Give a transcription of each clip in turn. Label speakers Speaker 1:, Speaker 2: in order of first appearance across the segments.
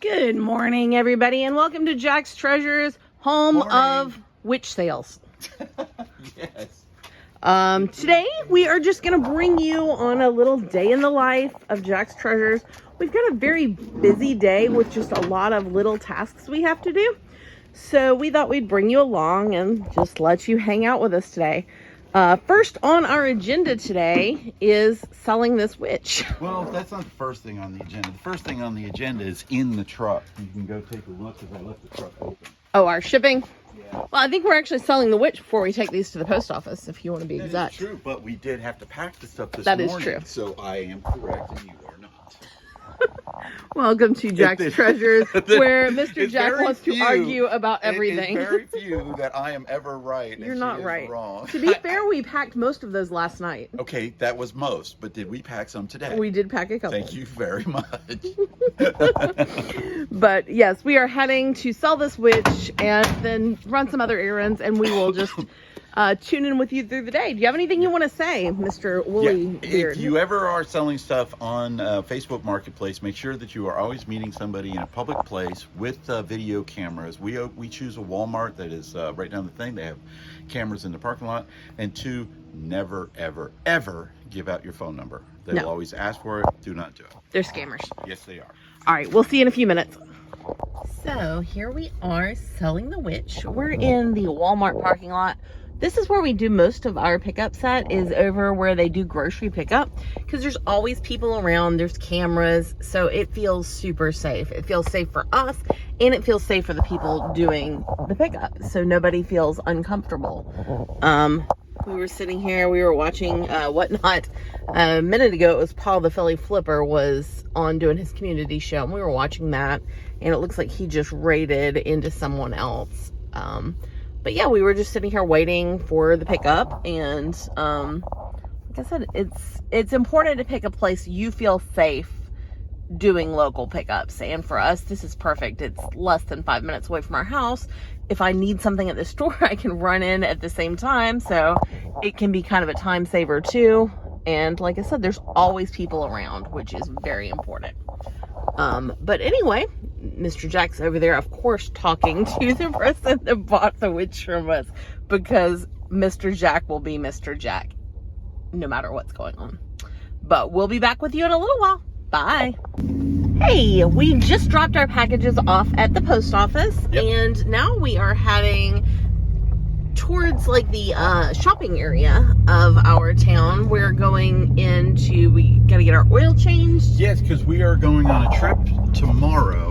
Speaker 1: Good morning, everybody, and welcome to Jack's Treasures, home of witch sales.
Speaker 2: Yes.
Speaker 1: Today, we are just going to bring you on a little day in the life of Jack's Treasures. We've got a very busy day with just a lot of little tasks we have to do. So we thought we'd bring you along and just let you hang out with us today. First on our agenda today is selling this witch.
Speaker 2: Well, that's not the first thing on the agenda. The first thing on the agenda is in the truck. You can go take a look because I left the truck open.
Speaker 1: Oh, our shipping?
Speaker 2: Yeah.
Speaker 1: Well, I think we're actually selling the witch before we take these to the post office, if you want to be exact.
Speaker 2: That is true, but we did have to pack the stuff this
Speaker 1: morning.
Speaker 2: That
Speaker 1: is true.
Speaker 2: So I am correct and you are not.
Speaker 1: Welcome to Jack's Treasures, where Mr. Jack wants to argue about everything.
Speaker 2: It's very few that I am ever right.
Speaker 1: You're not right.
Speaker 2: Wrong.
Speaker 1: To be fair, we packed most of those last night.
Speaker 2: Okay, that was most, but did we pack some today?
Speaker 1: We did pack a couple.
Speaker 2: Thank you very much.
Speaker 1: But yes, we are heading to sell this witch and then run some other errands, and we will just tune in with you through the day. Do you have anything you want to say, Mr. Woolly Beard?
Speaker 2: If you ever are selling stuff on Facebook Marketplace, make sure that you are always meeting somebody in a public place with video cameras. We choose a Walmart that is right down the thing. They have cameras in the parking lot. And two, never, ever, ever give out your phone number. They will always ask for it. Do not do it.
Speaker 1: They're scammers.
Speaker 2: Yes, they are.
Speaker 1: All right, we'll see you in a few minutes. So here we are selling the witch. We're in the Walmart parking lot. This is where we do most of our pickups at, is over where they do grocery pickup, because there's always people around, there's cameras, so it feels super safe. It feels safe for us, and it feels safe for the people doing the pickup, so nobody feels uncomfortable. We were sitting here, we were watching Whatnot. A minute ago, it was Paul the Philly Flipper was on doing his community show, and we were watching that, and it looks like he just raided into someone else. But yeah, we were just sitting here waiting for the pickup, and like I said, it's important to pick a place you feel safe doing local pickups. And for us, this is perfect. It's less than 5 minutes away from our house. If I need something at the store, I can run in at the same time, so it can be kind of a time saver too. And like I said, there's always people around, which is very important. But anyway, Mr. Jack's over there, of course, talking to the person that bought the witch from us, because Mr. Jack will be Mr. Jack no matter what's going on. But we'll be back with you in a little while. Bye. Hey, we just dropped our packages off at the post office, and now we are heading towards like the shopping area of our town. We're going into, we gotta get our oil changed.
Speaker 2: Yes, because we are going on a trip tomorrow.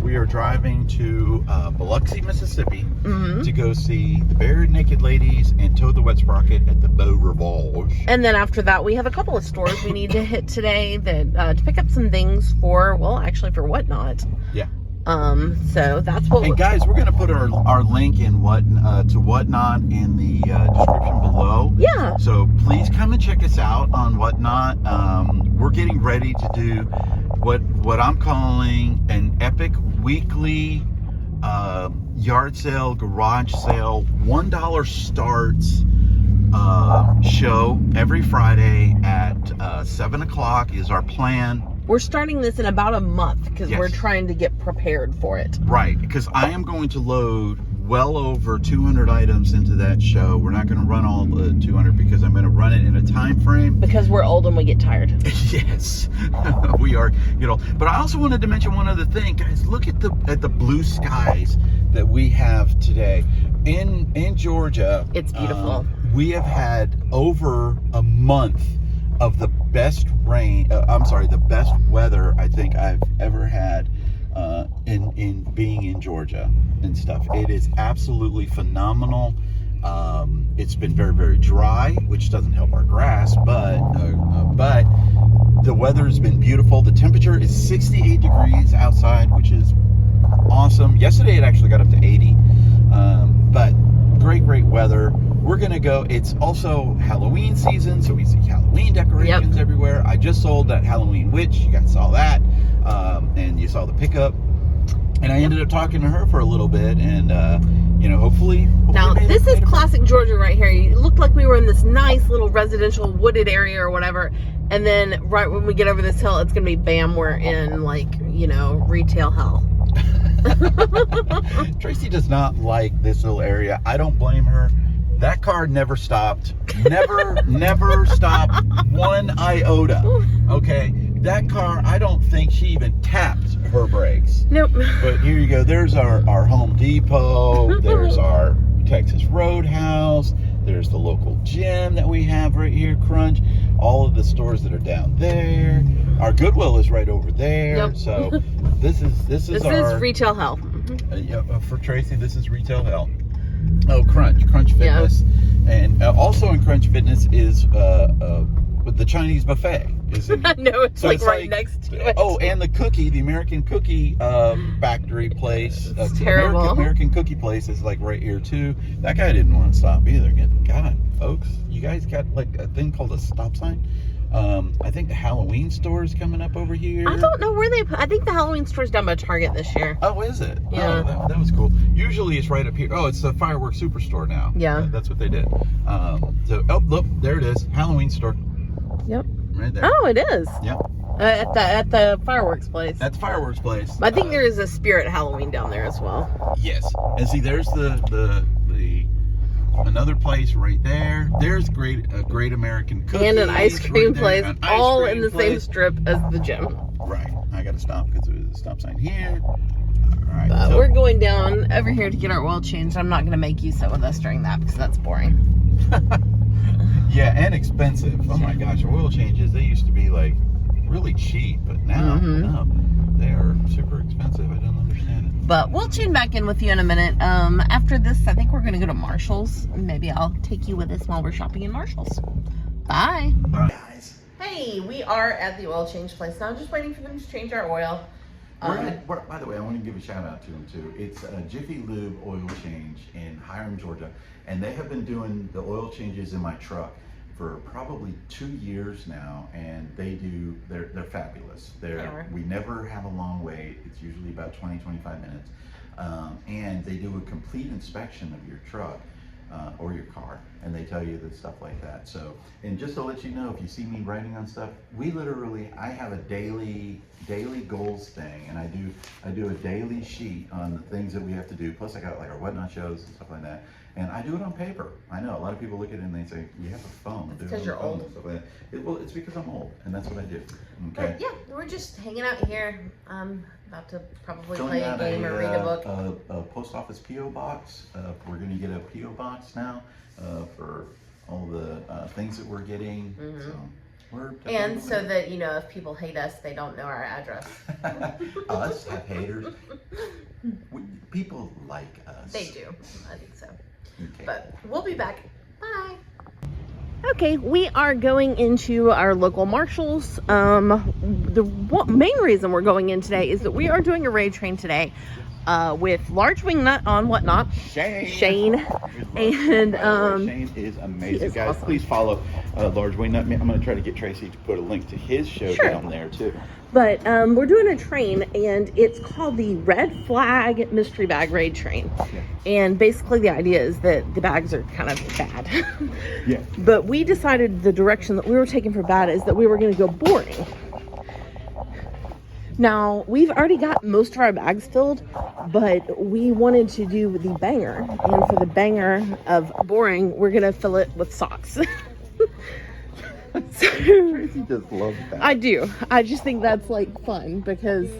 Speaker 2: We are driving to Biloxi, Mississippi to go see the Buried Naked Ladies and Toad the Wet Sprocket at the Beau Rivage.
Speaker 1: And then after that, we have a couple of stores we need to hit today that to pick up some things for, well, actually for Whatnot.
Speaker 2: Yeah.
Speaker 1: So that's what.
Speaker 2: And guys, we're gonna put our link in to Whatnot in the description below.
Speaker 1: Yeah.
Speaker 2: So please come and check us out on Whatnot. We're getting ready to do what I'm calling an epic weekly yard sale, garage sale, $1 starts show every Friday at 7 o'clock is our plan.
Speaker 1: We're starting this in about a month because we're trying to get prepared for it.
Speaker 2: Right, because I am going to load well over 200 items into that show. We're not going to run all the 200 because I'm going to run it in a time frame.
Speaker 1: Because we're old and we get tired.
Speaker 2: Yes, we are, But I also wanted to mention one other thing. Guys, look at the blue skies that we have today. In Georgia.
Speaker 1: It's beautiful.
Speaker 2: We have had over a month of the best the best weather I think I've ever had in being in Georgia and stuff. It is absolutely phenomenal. It's been very, very dry, which doesn't help our grass, but the weather has been beautiful. The temperature is 68 degrees outside, which is awesome. Yesterday it actually got up to 80, but great weather. We're gonna go. It's also Halloween season, so we see Halloween decorations everywhere. I just sold that Halloween witch. You guys saw that, and you saw the pickup. And I ended up talking to her for a little bit, and you know, hopefully
Speaker 1: Now, this is classic Georgia right here. It looked like we were in this nice little residential wooded area or whatever. And then right when we get over this hill, it's going to be bam, we're in like, you know, retail hell.
Speaker 2: Tracy does not like this little area. I don't blame her. That car never stopped. Never stopped one iota. Okay? That car, I don't think she even tapped her brakes.
Speaker 1: Nope.
Speaker 2: But here you go. There's our Home Depot. There's our Texas Roadhouse. There's the local gym that we have right here, Crunch. All of the stores that are down there. Our Goodwill is right over there.
Speaker 1: Yep.
Speaker 2: So this is
Speaker 1: retail hell.
Speaker 2: For Tracy, this is retail hell. Oh, Crunch Fitness. Yeah. And also in Crunch Fitness is the Chinese buffet.
Speaker 1: No, it's so like it's right next to it.
Speaker 2: Oh, and the American Cookie factory place.
Speaker 1: It's terrible.
Speaker 2: American Cookie place is like right here too. That guy didn't want to stop either. God, folks, you guys got like a thing called a stop sign. I think the Halloween store is coming up over here.
Speaker 1: I don't know where I think the Halloween store's down by Target this year.
Speaker 2: Oh, is it?
Speaker 1: Yeah.
Speaker 2: Oh, that was cool. Usually it's right up here. Oh, it's the Fireworks Superstore now.
Speaker 1: Yeah.
Speaker 2: That's what they did. Look, there it is. Halloween store.
Speaker 1: Yep.
Speaker 2: Right there.
Speaker 1: Oh, it is.
Speaker 2: Yep.
Speaker 1: At the fireworks place.
Speaker 2: At the fireworks place.
Speaker 1: I think there is a Spirit Halloween down there as well.
Speaker 2: Yes. And see, there's the another place right there. There's a great American Cookie.
Speaker 1: And an ice cream place, all in the same strip as the gym.
Speaker 2: Right. I got to stop because there's a stop sign here. All right.
Speaker 1: But we're going down over here to get our oil changed. I'm not going to make you sit with us during that because that's boring.
Speaker 2: Yeah, and expensive. Oh my gosh, oil changes, they used to be like really cheap, but now no, they are super expensive. I don't understand it.
Speaker 1: But we'll tune back in with you in a minute. After this, I think we're going to go to Marshall's. Maybe I'll take you with us while we're shopping in Marshall's. Bye.
Speaker 2: Bye, guys.
Speaker 1: Hey, we are at the oil change place now. Just waiting for them to change our oil.
Speaker 2: By the way, I want to give a shout out to them too. It's a Jiffy Lube oil change in Hiram, Georgia, and they have been doing the oil changes in my truck for probably 2 years now, and they're fabulous. We never have a long wait. It's usually about 20-25 minutes, and they do a complete inspection of your truck or your car, and they tell you the stuff like that. So, and just to let you know, if you see me writing on stuff, I have a daily goals thing, and I do a daily sheet on the things that we have to do. Plus I got like our whatnot shows and stuff like that, and I do it on paper. I know a lot of people look at it and they say, you have a phone.
Speaker 1: It's because you're old.
Speaker 2: Well, it's because I'm old, and that's what I do. Okay.
Speaker 1: But yeah, we're just hanging out here. About to probably play a game or read a book.
Speaker 2: A post office P.O. box. We're going to get a P.O. box now for all the things that we're getting.
Speaker 1: And so that, you know, if people hate us, they don't know our address.
Speaker 2: Us have haters. People like us.
Speaker 1: They do. I think so.
Speaker 2: Okay.
Speaker 1: But we'll be back. Bye. Okay, we are going into our local Marshall's. The main reason we're going in today is that we are doing a raid train today with Large Wingnut on Whatnot. Shane. And
Speaker 2: Shane is amazing, guys. Awesome. Please follow Large Wingnut. I'm going to try to get Tracy to put a link to his show down there too.
Speaker 1: But we're doing a train, and it's called the Red Flag Mystery Bag Raid Train. Yeah. And basically the idea is that the bags are kind of bad.
Speaker 2: Yeah.
Speaker 1: But we decided the direction that we were taking for bad is that we were going to go boring. Now, we've already got most of our bags filled, but we wanted to do the banger. And for the banger of boring, we're going to fill it with socks.
Speaker 2: Tracy just loves that.
Speaker 1: I do. I just think that's like fun because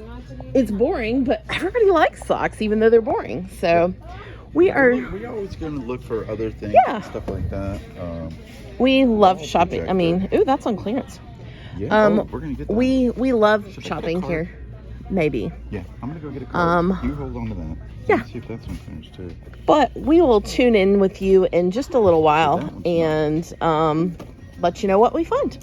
Speaker 1: it's boring, but everybody likes socks even though they're boring. So
Speaker 2: we're always going to look for other things and stuff like that.
Speaker 1: We love shopping. I mean, ooh, that's on clearance.
Speaker 2: Yeah. We're gonna get that.
Speaker 1: We love shopping here. Maybe.
Speaker 2: Yeah, I'm gonna go get a card. You hold on to that.
Speaker 1: Yeah.
Speaker 2: Let's see if that's on clearance too.
Speaker 1: But we will tune in with you in just a little while and let you know what we find.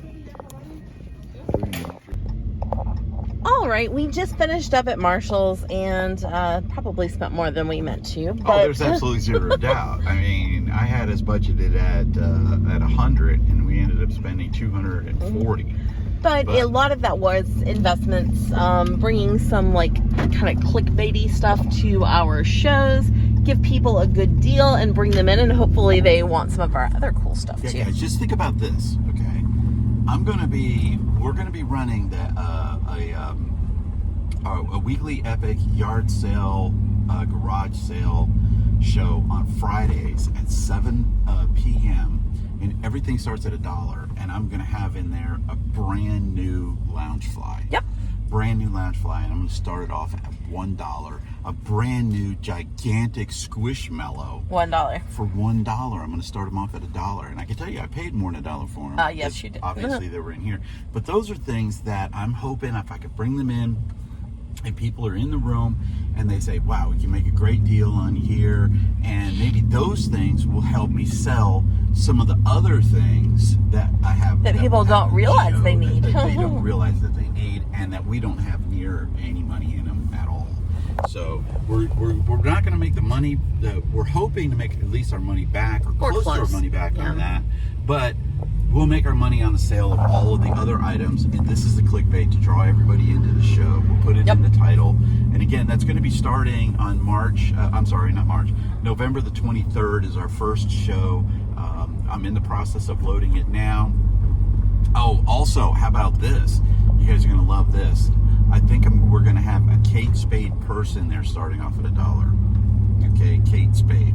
Speaker 1: All right, we just finished up at Marshall's and probably spent more than we meant to. But...
Speaker 2: Oh, there's absolutely zero doubt. I mean, I had us budgeted at 100, and we ended up spending 240.
Speaker 1: But a lot of that was investments, bringing some like kind of clickbaity stuff to our shows, give people a good deal and bring them in, and hopefully they want some of our other cool stuff too.
Speaker 2: Yeah, guys, just think about this, okay? We're gonna be running a weekly epic yard sale, garage sale show on Fridays at 7 p.m. and everything starts at $1. And I'm gonna have in there a brand new Loungefly.
Speaker 1: Yep.
Speaker 2: Brand new Loungefly, and I'm gonna start it off at $1. A brand new gigantic Squishmallow.
Speaker 1: $1.
Speaker 2: For $1. I'm going to start them off at $1. And I can tell you, I paid more than $1 for them.
Speaker 1: Yes, you did.
Speaker 2: Obviously, they were in here. But those are things that I'm hoping if I could bring them in and people are in the room and they say, wow, we can make a great deal on here. And maybe those things will help me sell some of the other things that I have.
Speaker 1: That people don't realize they need.
Speaker 2: That they don't realize that they need, and that we don't have near any money in them at all. So we're not going to make the money. We're hoping to make at least our money back, or close to our money back on that. But we'll make our money on the sale of all of the other items. And this is the clickbait to draw everybody into the show. We'll put it in the title. And again, that's going to be starting on November the 23rd is our first show. I'm in the process of loading it now. Oh, also, how about this? You guys are going to love this. I think we're going to have a Kate Spade purse in there starting off at $1. Okay, Kate Spade.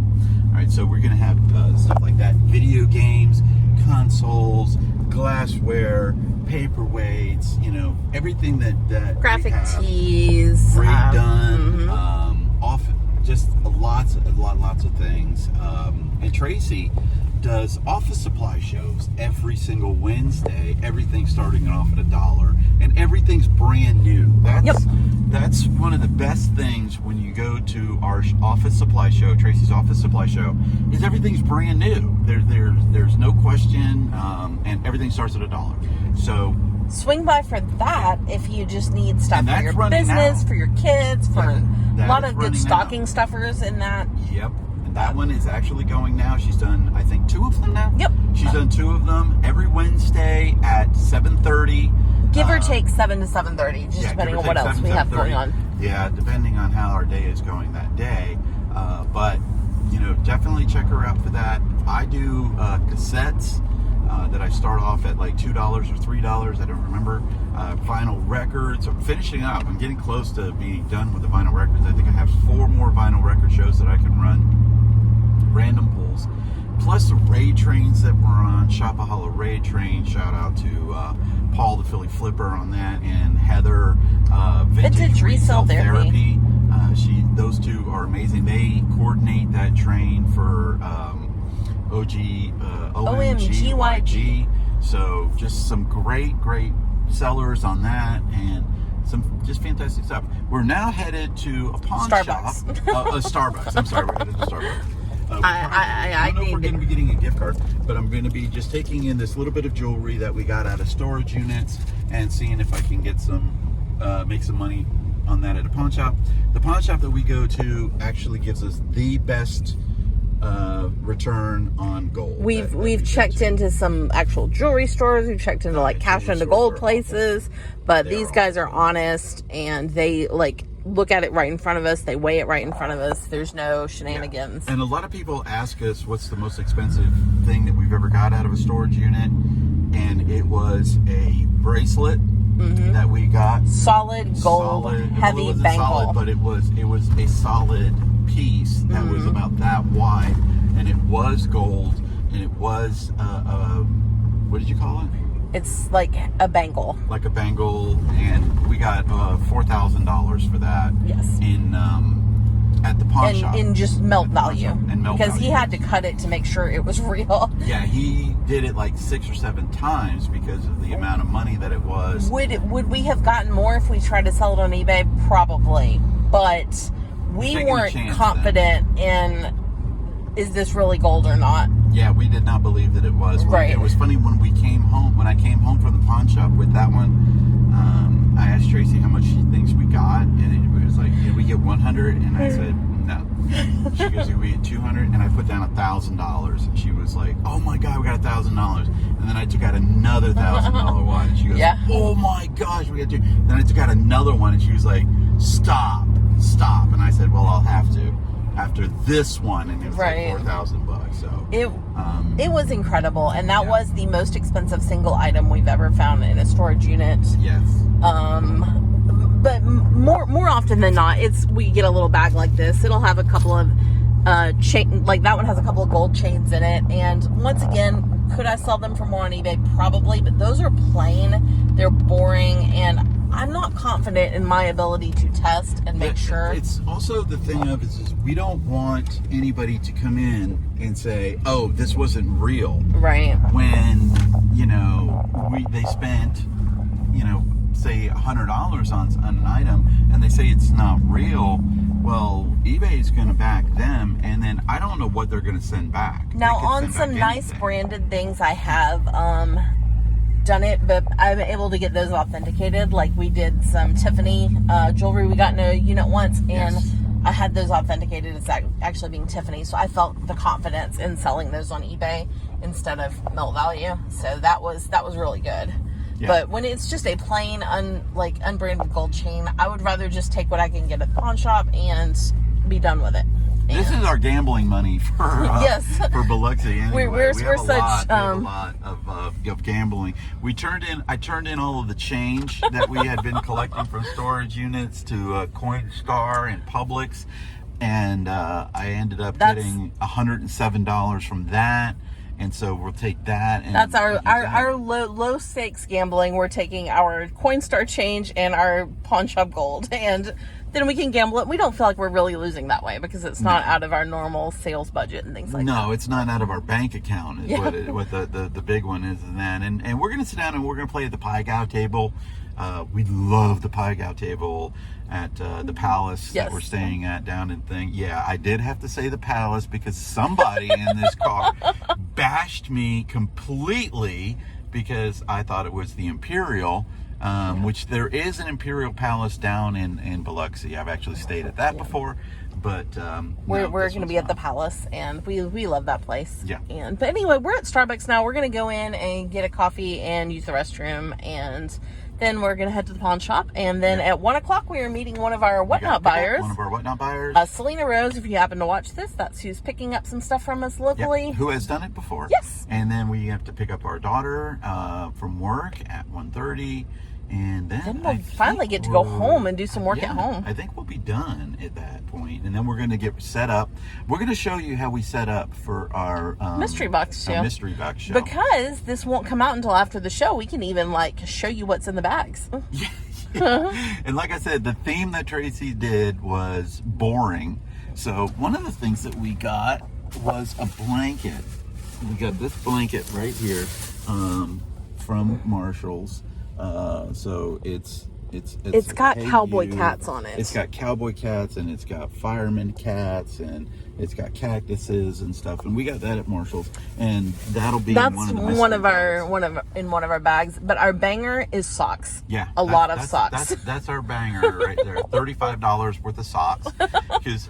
Speaker 2: All right, so we're going to have stuff like that. Video games, consoles, glassware, paperweights, everything that
Speaker 1: graphic tees.
Speaker 2: Redone. Just lots of things. And Tracy does office supply shows every single Wednesday. Everything starting off at $1, and everything's brand new. That's one of the best things when you go to our office supply show, Tracy's office supply show, is everything's brand new. There's no question, and everything starts at $1. So
Speaker 1: swing by for that if you just need stuff for your business, for your kids, for a lot of good stocking stuffers in that.
Speaker 2: Yep. That one is actually going now. She's done, I think, 2 of them now.
Speaker 1: Yep.
Speaker 2: She's done 2 of them every Wednesday at 7:30.
Speaker 1: Give or take 7 to 7:30, just depending on what else we have going on.
Speaker 2: Yeah, depending on how our day is going that day. But, definitely check her out for that. I do cassettes that I start off at like $2 or $3. I don't remember. Vinyl records. I'm finishing up. I'm getting close to being done with the vinyl records. I think I have 4 more vinyl record shows that I can run. Random pulls, plus the raid trains that we're on. Shopaholic Raid Train. Shout out to Paul the Philly Flipper on that, and Heather Vintage Resale Therapy. Those 2 are amazing. They coordinate that train for OMGYG. So just some great sellers on that, and some just fantastic stuff. We're now headed to a pawn shop. Starbucks. I'm sorry, we're headed to Starbucks. I don't know if we're going to be getting a gift card, but I'm going to be just taking in this little bit of jewelry that we got out of storage units and seeing if I can get make some money on that at a pawn shop. The pawn shop that we go to actually gives us the best return on gold.
Speaker 1: We've checked into some actual jewelry stores. We've checked into like cash into gold places, but these guys are honest, and they look at it right in front of us. They weigh it right in front of us. There's no shenanigans.
Speaker 2: Yeah. And a lot of people ask us what's the most expensive thing that we've ever got out of a storage unit, and it was a bracelet that we got.
Speaker 1: Solid gold, heavy bangle.
Speaker 2: Solid, but it was a solid piece that was about that wide, and it was gold, and it was what did you call it?
Speaker 1: It's like a bangle.
Speaker 2: Like a bangle, and we got $4,000 for that.
Speaker 1: Yes.
Speaker 2: At the pawn shop.
Speaker 1: In just melt value. Because
Speaker 2: value.
Speaker 1: he had to cut it to make sure it was real.
Speaker 2: Yeah, he did it like 6 or 7 times because of the amount of money that it was.
Speaker 1: Would we have gotten more if we tried to sell it on eBay? Probably. But we weren't confident in, is this really gold or not?
Speaker 2: Yeah, we did not believe that it was.
Speaker 1: Right.
Speaker 2: It was funny when I came home from the pawn shop with that one, I asked Tracy how much she thinks we got, and it was like, did we get 100? And I said, no. She goes, did we get 200? And I put down $1,000, and she was like, oh my God, we got $1,000. And then I took out another $1,000 one, and she goes, oh my gosh, we got 2. Then I took out another one, and she was like, stop. And I said, well, I'll have to after this one, and it was
Speaker 1: Right.
Speaker 2: like $4,000. So
Speaker 1: it was incredible, and that was the most expensive single item we've ever found in a storage unit.
Speaker 2: yes.
Speaker 1: But more often than not, we get a little bag like this. It'll have a couple of chain, like that one has a couple of gold chains in it. And once again, could I sell them for more on eBay? Probably, but those are plain, they're boring, and I'm not confident in my ability to test and make sure.
Speaker 2: It's also the thing of is we don't want anybody to come in and say, "Oh, this wasn't real."
Speaker 1: Right.
Speaker 2: When they spent say $100 on an item, and they say it's not real. Well, eBay is going to back them, and then I don't know what they're going to send back.
Speaker 1: Now, on some nice branded things, I have done it, but I'm able to get those authenticated. Like we did some Tiffany jewelry we got in a unit once, and
Speaker 2: Yes.
Speaker 1: I had those authenticated as actually being Tiffany, so I felt the confidence in selling those on eBay instead of melt value. So that was really good.
Speaker 2: Yeah.
Speaker 1: But when it's just a plain unbranded gold chain, I would rather just take what I can get at the pawn shop and be done with it.
Speaker 2: This is our gambling money for
Speaker 1: Yes.
Speaker 2: for Biloxi. Anyway.
Speaker 1: We're
Speaker 2: we have
Speaker 1: such
Speaker 2: a lot of gambling. I turned in all of the change that we had been collecting from storage units to Coinstar and Publix, and I ended up getting $107 from that. And so we'll take that. And
Speaker 1: that's our low stakes gambling. We're taking our Coinstar change and our pawn shop gold, and then we can gamble it. We don't feel like we're really losing that way because it's not out of our normal sales budget and things like that.
Speaker 2: No, it's not out of our bank account is what the big one is in that. And we're going to sit down and we're going to play at the Pai Gow table. We love the Pai Gow table at the Palace that we're staying at down in thing. Yeah, I did have to say the Palace because somebody in this car bashed me completely because I thought it was the Imperial, which there is an Imperial Palace down in Biloxi. I've actually stayed at that before. But
Speaker 1: we're going to be at the Palace, and we love that place.
Speaker 2: Yeah.
Speaker 1: But anyway, we're at Starbucks now. We're going to go in and get a coffee and use the restroom, and then we're going to head to the pawn shop. And then at 1 o'clock, we are meeting one of our whatnot buyers.
Speaker 2: One of our whatnot buyers.
Speaker 1: Selena Rose, if you happen to watch this, that's who's picking up some stuff from us locally.
Speaker 2: Yep. Who has done it before.
Speaker 1: Yes.
Speaker 2: And then we have to pick up our daughter from work at 1:30. And then
Speaker 1: we'll finally get to go home and do some work at home.
Speaker 2: I think we'll be done at that point. And then we're going to get set up. We're going to show you how we set up for our
Speaker 1: mystery box show. Because this won't come out until after the show, we can even show you what's in the bags.
Speaker 2: Yeah. And like I said, the theme that Tracy did was boring. So one of the things that we got was a blanket. We got this blanket right here from Marshall's. So it's
Speaker 1: got cowboy cats on it.
Speaker 2: It's got cowboy cats, and it's got fireman cats, and it's got cactuses and stuff. And we got that at Marshall's, and that'll be one of our bags. But our banger is socks.
Speaker 1: Yeah, a lot of socks.
Speaker 2: That's our banger right there. $35 worth of socks,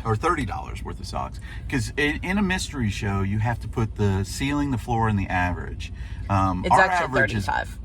Speaker 2: or $30 worth of socks. Because in a mystery show, you have to put the ceiling, the floor, and the average.
Speaker 1: It's
Speaker 2: our
Speaker 1: actually
Speaker 2: average
Speaker 1: 35.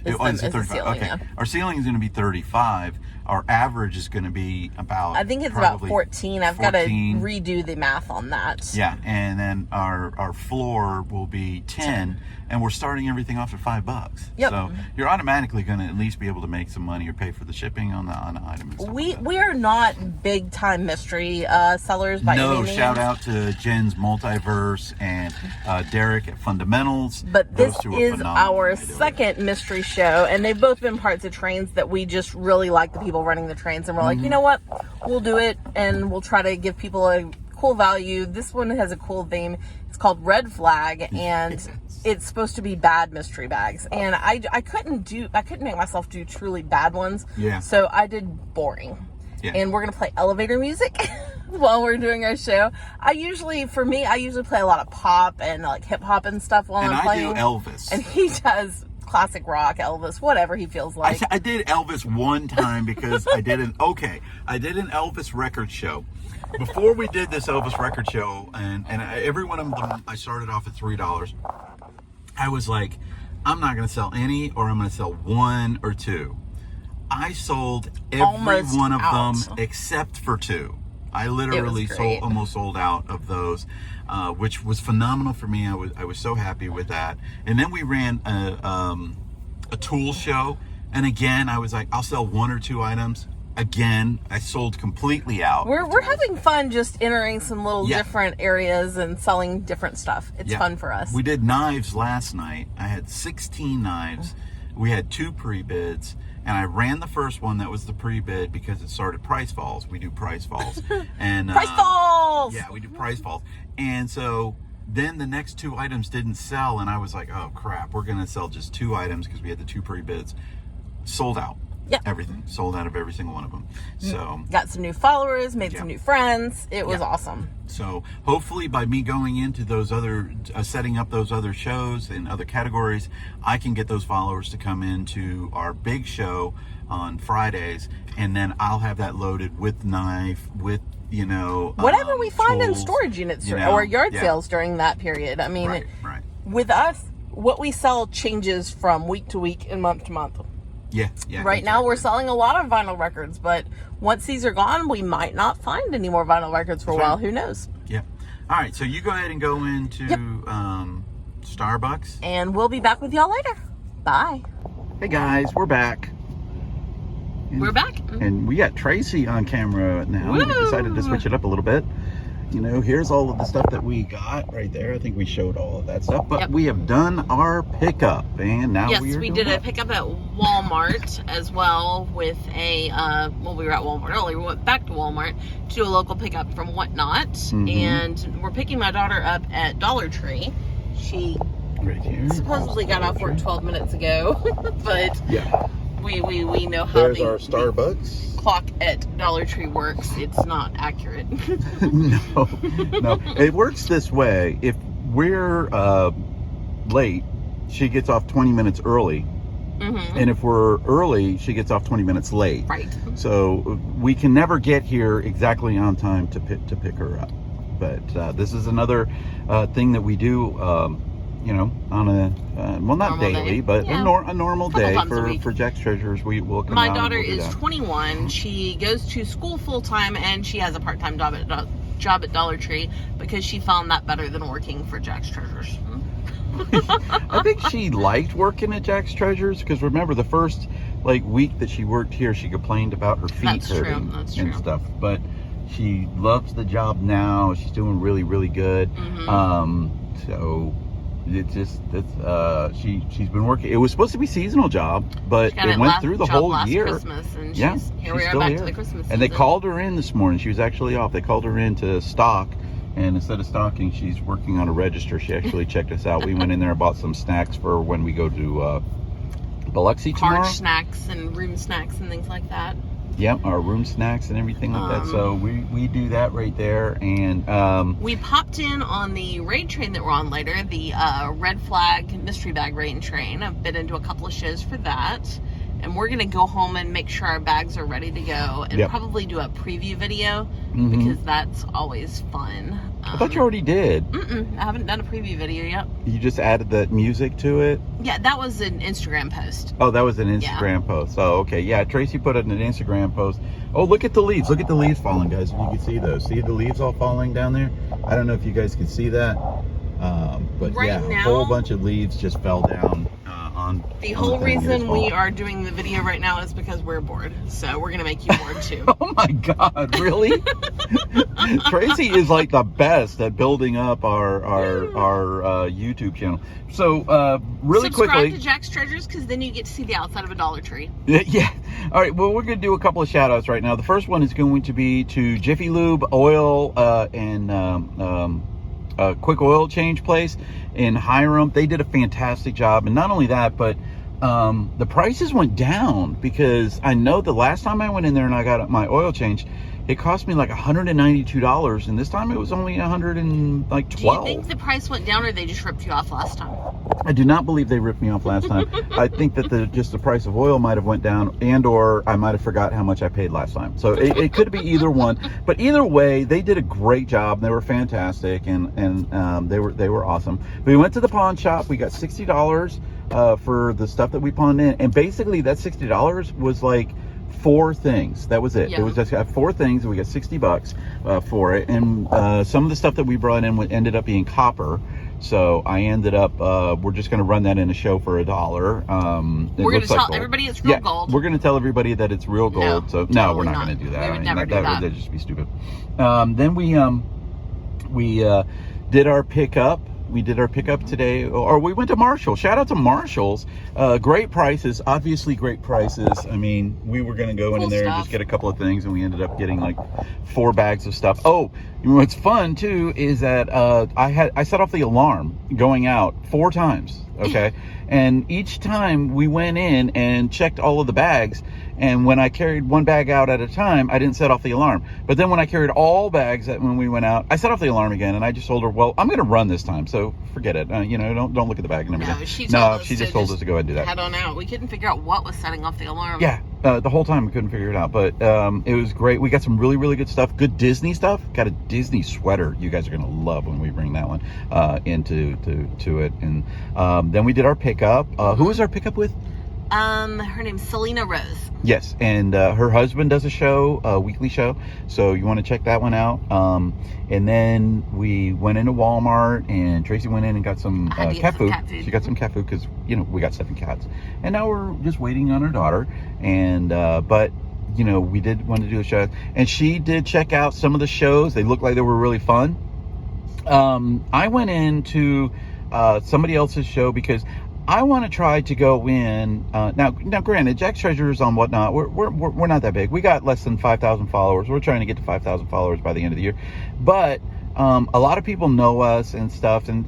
Speaker 2: Is 35. Ceiling, okay. Yeah. Our ceiling is going to be 35. Our average is going to be about,
Speaker 1: I think it's about 14. I've got to redo the math on that.
Speaker 2: Yeah, and then our floor will be 10, and we're starting everything off at $5.
Speaker 1: Yep.
Speaker 2: So you're automatically going to at least be able to make some money or pay for the shipping on the item.
Speaker 1: We are not big time mystery sellers by any means.
Speaker 2: Shout out to Jen's Multiverse and Derek at Fundamentals.
Speaker 1: But this is our second mystery show, and they've both been parts of trains that we just really like the people running the trains, and we're like, you know what, we'll do it, and we'll try to give people a cool value. This one has a cool theme. It's called Red Flag, and it's supposed to be bad mystery bags, and I couldn't make myself do truly bad ones.
Speaker 2: Yeah.
Speaker 1: So I did boring.
Speaker 2: Yeah.
Speaker 1: And we're gonna play elevator music while we're doing our show. I usually play a lot of pop and hip hop and stuff while I'm playing.
Speaker 2: And I do Elvis.
Speaker 1: And he does classic rock, Elvis, whatever he feels like.
Speaker 2: I did Elvis one time because I did an Elvis record show. Before we did this Elvis record show, and every one of them, I started off at $3. I was like, I'm not going to sell any, or I'm going to sell one or two. I sold every one of them except for two. I literally almost sold out of those, which was phenomenal for me. I was so happy with that. And then we ran a tool show, and again I was like, I'll sell 1 or 2 items. Again, I sold completely out.
Speaker 1: We're having fun just entering some little different areas and selling different stuff. It's fun for us.
Speaker 2: We did knives last night. I had 16 knives. We had 2 pre-bids, and I ran the first one that was the pre-bid because it started price falls. We do price falls. And
Speaker 1: price falls!
Speaker 2: Yeah, we do price falls. And so then the next 2 items didn't sell, and I was like, oh crap, we're gonna sell just 2 items because we had the 2 pre-bids. Sold out.
Speaker 1: Yep.
Speaker 2: Everything. Sold out of every single one of them. So
Speaker 1: got some new followers, made some new friends. It was awesome.
Speaker 2: So hopefully by me going into those other, setting up those other shows in other categories, I can get those followers to come into our big show on Fridays, and then I'll have that loaded with knife, with, you know,
Speaker 1: whatever we find
Speaker 2: tools,
Speaker 1: in storage units
Speaker 2: or
Speaker 1: yard sales during that period. I mean, with us, what we sell changes from week to week and month to month.
Speaker 2: Yeah.
Speaker 1: Right now we're selling a lot of vinyl records, but once these are gone, we might not find any more vinyl records for a while. Who knows?
Speaker 2: Yeah. All right, so you go ahead and go into Starbucks.
Speaker 1: And we'll be back with y'all later. Bye.
Speaker 2: Hey guys, we're back.
Speaker 1: We're back.
Speaker 2: And we got Tracy on camera now.
Speaker 1: Woo!
Speaker 2: We decided to switch it up a little bit. You know, here's all of the stuff that we got right there. I think we showed all of that stuff, but we have done our pickup, and now
Speaker 1: we did a pickup at Walmart as well with a, well, we were at Walmart earlier. We went back to Walmart to do a local pickup from Whatnot, and we're picking my daughter up at Dollar Tree. She supposedly got off work 12 minutes ago, but we know how
Speaker 2: there's our Starbucks
Speaker 1: clock at Dollar Tree works. It's not accurate.
Speaker 2: No, it works this way. If we're late, she gets off 20 minutes early, and if we're early, she gets off 20 minutes late.
Speaker 1: Right.
Speaker 2: So we can never get here exactly on time to pick her up. But this is another thing that we do. You know, on a well, not
Speaker 1: normal
Speaker 2: daily,
Speaker 1: day.
Speaker 2: but a normal day for JacksTreasures. We will come
Speaker 1: My
Speaker 2: out
Speaker 1: daughter
Speaker 2: and we'll
Speaker 1: is 21. She goes to school full time, and she has a part-time job at Dollar Tree because she found that better than working for JacksTreasures.
Speaker 2: I think she liked working at JacksTreasures because remember the first week that she worked here, she complained about her feet hurting and stuff. But she loves the job now. She's doing really, really good. So. She's been working. It was supposed to be a seasonal job, but it went through the whole year.
Speaker 1: Christmas, and here we are
Speaker 2: still
Speaker 1: back
Speaker 2: here.
Speaker 1: to the Christmas season.
Speaker 2: And they called her in this morning. She was actually off. They called her in to stock, and instead of stocking, she's working on a register. She actually checked us out. We went in there and bought some snacks for when we go to Biloxi tomorrow.
Speaker 1: Hard snacks and room snacks and things like that.
Speaker 2: Yep, our room snacks and everything like that. So we do that right there. And
Speaker 1: we popped in on the raid train that we're on later, the Red Flag Mystery Bag raid train. I've been into a couple of shows for that. And we're going to go home and make sure our bags are ready to go and probably do a preview video because that's always fun.
Speaker 2: I thought you already did.
Speaker 1: I haven't done a preview video yet.
Speaker 2: You just added the music to it?
Speaker 1: Yeah, that was an Instagram post.
Speaker 2: Oh, that was an Instagram post. Oh, okay. Yeah, Tracy put it in an Instagram post. Oh, look at the leaves. Look at the leaves falling, guys. If you can see those. See the leaves all falling down there? I don't know if you guys can see that. But
Speaker 1: right
Speaker 2: yeah,
Speaker 1: now,
Speaker 2: a whole bunch of leaves just fell down.
Speaker 1: The whole reason we are doing the video right now is because we're bored. So we're going to make you bored too.
Speaker 2: Oh my God, really? Tracy is like the best at building up our YouTube channel. So really quickly.
Speaker 1: Subscribe to JacksTreasures because then you get to see the outside of a Dollar Tree.
Speaker 2: Yeah. All right. Well, we're going to do a couple of shout outs right now. The first one is going to be to Jiffy Lube Oil and quick oil change place in Hiram. They did a fantastic job, and not only that, but the prices went down because I know the last time I went in there and I got my oil change, it cost me like $192, and this time it was only $112.
Speaker 1: Do you think the price went down, or they just ripped you off last time?
Speaker 2: I do not believe they ripped me off last time. I think that the price of oil might have went down, and or I might have forgot how much I paid last time. So it could be either one. But either way, they did a great job. They were fantastic, and they were awesome. We went to the pawn shop. We got $60 for the stuff that we pawned in, and basically that $60 was like 4 things. That was it.
Speaker 1: Yeah.
Speaker 2: It was just 4 things, and we got $60 for it. And some of the stuff that we brought in ended up being copper. So I ended up, we're just going to run that in a show for $1.
Speaker 1: We're going to tell everybody it's real gold.
Speaker 2: We're going to tell everybody that it's real gold.
Speaker 1: No,
Speaker 2: So
Speaker 1: totally
Speaker 2: no, we're not going to do that.
Speaker 1: We would never do that.
Speaker 2: That'd just be stupid. Then we did our pickup. We did our pickup today, or we went to Marshall. Shout out to Marshall's. Great prices, obviously great prices. I mean, we were going to go in there and just get a couple of things, and we ended up getting like 4 bags of stuff. Oh, what's fun too is that I set off the alarm going out 4 times, okay? And each time we went in and checked all of the bags, and when I carried 1 bag out at a time, I didn't set off the alarm. But then when I carried all bags when we went out, I set off the alarm again, and I just told her, well, I'm going to run this time, so forget it. Don't look at the bag and everything.
Speaker 1: She
Speaker 2: just told us to go ahead and do that.
Speaker 1: Head on out. We couldn't figure out what was setting off the alarm.
Speaker 2: Yeah, the whole time we couldn't figure it out, but it was great. We got some really, really good stuff. Good Disney stuff. Got a Disney sweater you guys are going to love when we bring that one into it. And then we did our pickup. Who was our pickup with?
Speaker 1: Her name's Selena Rose.
Speaker 2: Yes, and her husband does a weekly show, so you want to check that one out. And then we went into Walmart, and Tracy went in and got some cat food. She got some cat food because we got 7 cats, and now we're just waiting on her daughter. And but we did want to do a show, and she did check out some of the shows. They looked like they were really fun. I went into somebody else's show because I want to try to go in now. Granted, JacksTreasures on Whatnot, we're not that big. We got less than 5,000 followers. We're trying to get to 5,000 followers by the end of the year. But a lot of people know us and stuff, and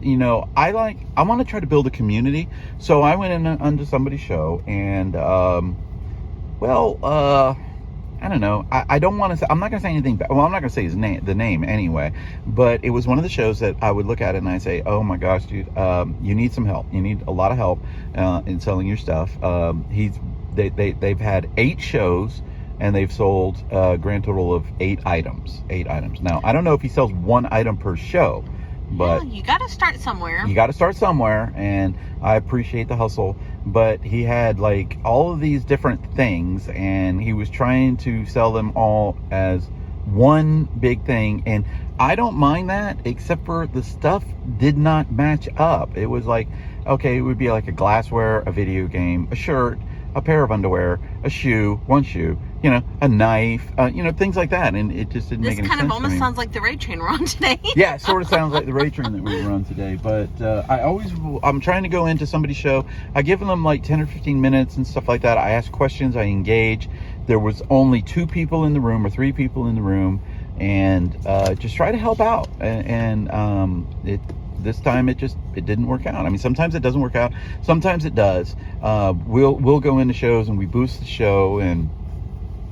Speaker 2: I want to try to build a community. So I went in onto somebody's show, and I don't know. I don't want to say. I'm not going to say anything. Well, I'm not going to say the name anyway. But it was one of the shows that I would look at it and I say, "Oh my gosh, dude, you need some help. You need a lot of help in selling your stuff." They've had 8 shows and they've sold a grand total of 8 items. 8 items. Now I don't know if he sells 1 item per show, but
Speaker 1: you got to start somewhere.
Speaker 2: You got to start somewhere, and I appreciate the hustle. But he had like all of these different things, and he was trying to sell them all as one big thing. And I don't mind that, except for the stuff did not match up. It was like, okay, it would be like a glassware, a video game, a shirt, a pair of underwear, a shoe, 1 shoe, a knife, things like that. And it just didn't make any sense. This kind of
Speaker 1: almost sounds like the raid train we're on today.
Speaker 2: Yeah, it sort of sounds like the raid train that we were on today. But I'm trying to go into somebody's show. I give them like 10 or 15 minutes and stuff like that. I ask questions, I engage. There was only 2 people in the room or 3 people in the room, and just try to help out. This time it didn't work out. I mean, sometimes it doesn't work out. Sometimes it does. We'll go into shows and we boost the show, and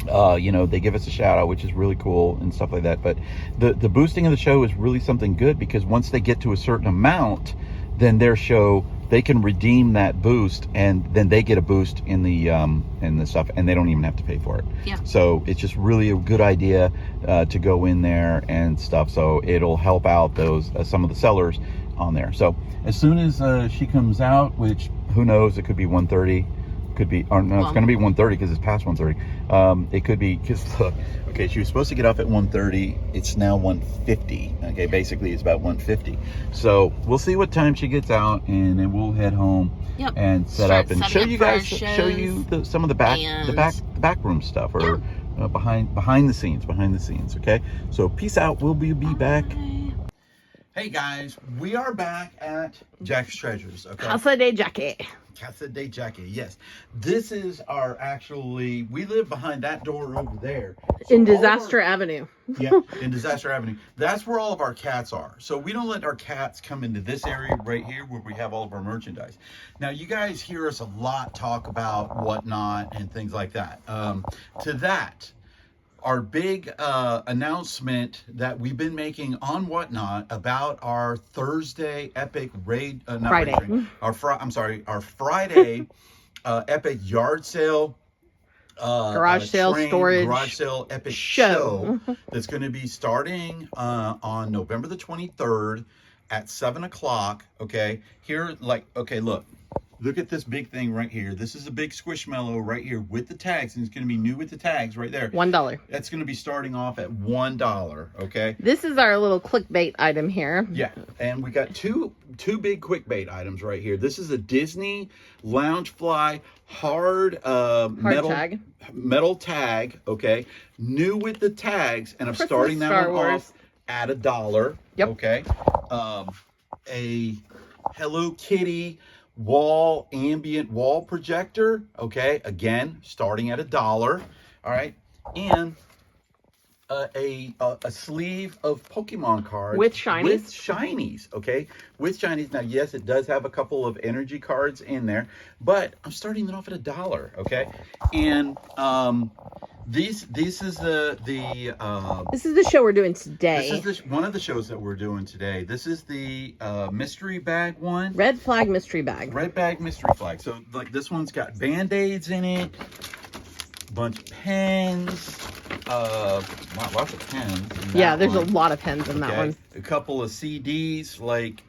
Speaker 2: they give us a shout out, which is really cool and stuff like that. But the boosting of the show is really something good, because once they get to a certain amount, then their show, they can redeem that boost, and then they get a boost in the stuff, and they don't even have to pay for it.
Speaker 1: Yeah.
Speaker 2: So it's just really a good idea to go in there and stuff. So it'll help out those some of the sellers on there. So as soon as she comes out, which who knows, it could be 1:30. Could be, or no, it's going to be 1:30 because it's past 1:30. It could be because okay, she was supposed to get off at 1:30. It's now 1:50. Okay, basically it's about 1:50. So we'll see what time she gets out, and then we'll head home and set up and show you guys, some of the back room stuff, or behind the scenes. Okay, so peace out. We'll be back. Hey guys, we are back at JacksTreasures. Okay.
Speaker 1: Casa de Jackie.
Speaker 2: Casa de Jackie, yes. This is we live behind that door over there. So
Speaker 1: in Disaster Avenue.
Speaker 2: Yeah, in Disaster Avenue. That's where all of our cats are. So we don't let our cats come into this area right here where we have all of our merchandise. Now, you guys hear us a lot talk about Whatnot and things like that. To that, our big announcement that we've been making on Whatnot about our Thursday epic raid,
Speaker 1: Friday.
Speaker 2: Our Friday epic yard sale,
Speaker 1: garage sale,
Speaker 2: epic show that's going to be starting on November the 23rd at 7 o'clock. Okay, here, look. Look at this big thing right here. This is a big Squishmallow right here with the tags, and it's going to be new with the tags right there.
Speaker 1: $1.
Speaker 2: That's going to be starting off at $1, okay?
Speaker 1: This is our little clickbait item here.
Speaker 2: Yeah, and we got two big quickbait items right here. This is a Disney Loungefly hard metal tag, okay? New with the tags, and I'm
Speaker 1: Christmas
Speaker 2: starting that
Speaker 1: Star
Speaker 2: one
Speaker 1: Wars.
Speaker 2: off at $1.
Speaker 1: Yep.
Speaker 2: Okay. A Hello Kitty ambient wall projector, okay? Again, starting at $1. All right, and a sleeve of Pokemon cards
Speaker 1: with shinies.
Speaker 2: Okay, with shinies. Now, yes, it does have a couple of energy cards in there, but I'm starting it off at $1. Okay, and this is
Speaker 1: the show we're doing today.
Speaker 2: This is one of the shows that we're doing today. This is the mystery bag one.
Speaker 1: Red flag mystery bag.
Speaker 2: Red bag mystery flag. So like this one's got Band-Aids in it, a bunch of pens. Wow, lots of pens.
Speaker 1: Yeah, there's a lot of pens in that one.
Speaker 2: A couple of CDs like